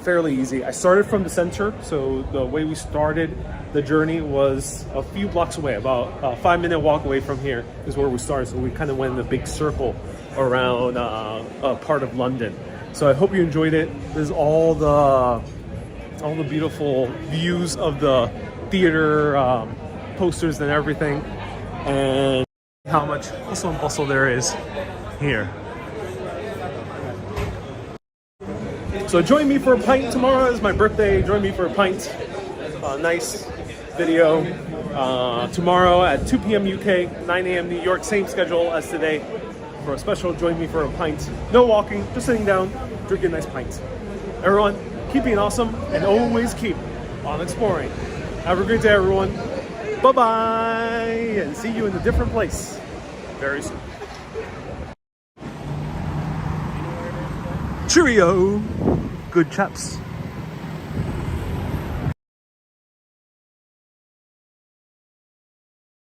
fairly easy. I started from the center, so the way we started the journey was a few blocks away, about a 5-minute walk away from here is where we started. So we kind of went in a big circle around a part of London. So I hope you enjoyed it. There's all the beautiful views of the theater, posters and everything, and how much hustle and bustle there is here. So join me for a pint tomorrow. It's my birthday. Join me for a pint. Nice video. Tomorrow at 2 p.m. UK, 9 a.m. New York. Same schedule as today for a special join me for a pint. No walking, just sitting down, drinking a nice pint. Everyone, keep being awesome and always keep on exploring. Have a great day, everyone. Bye-bye, and see you in a different place very soon. Cheerio, good chaps.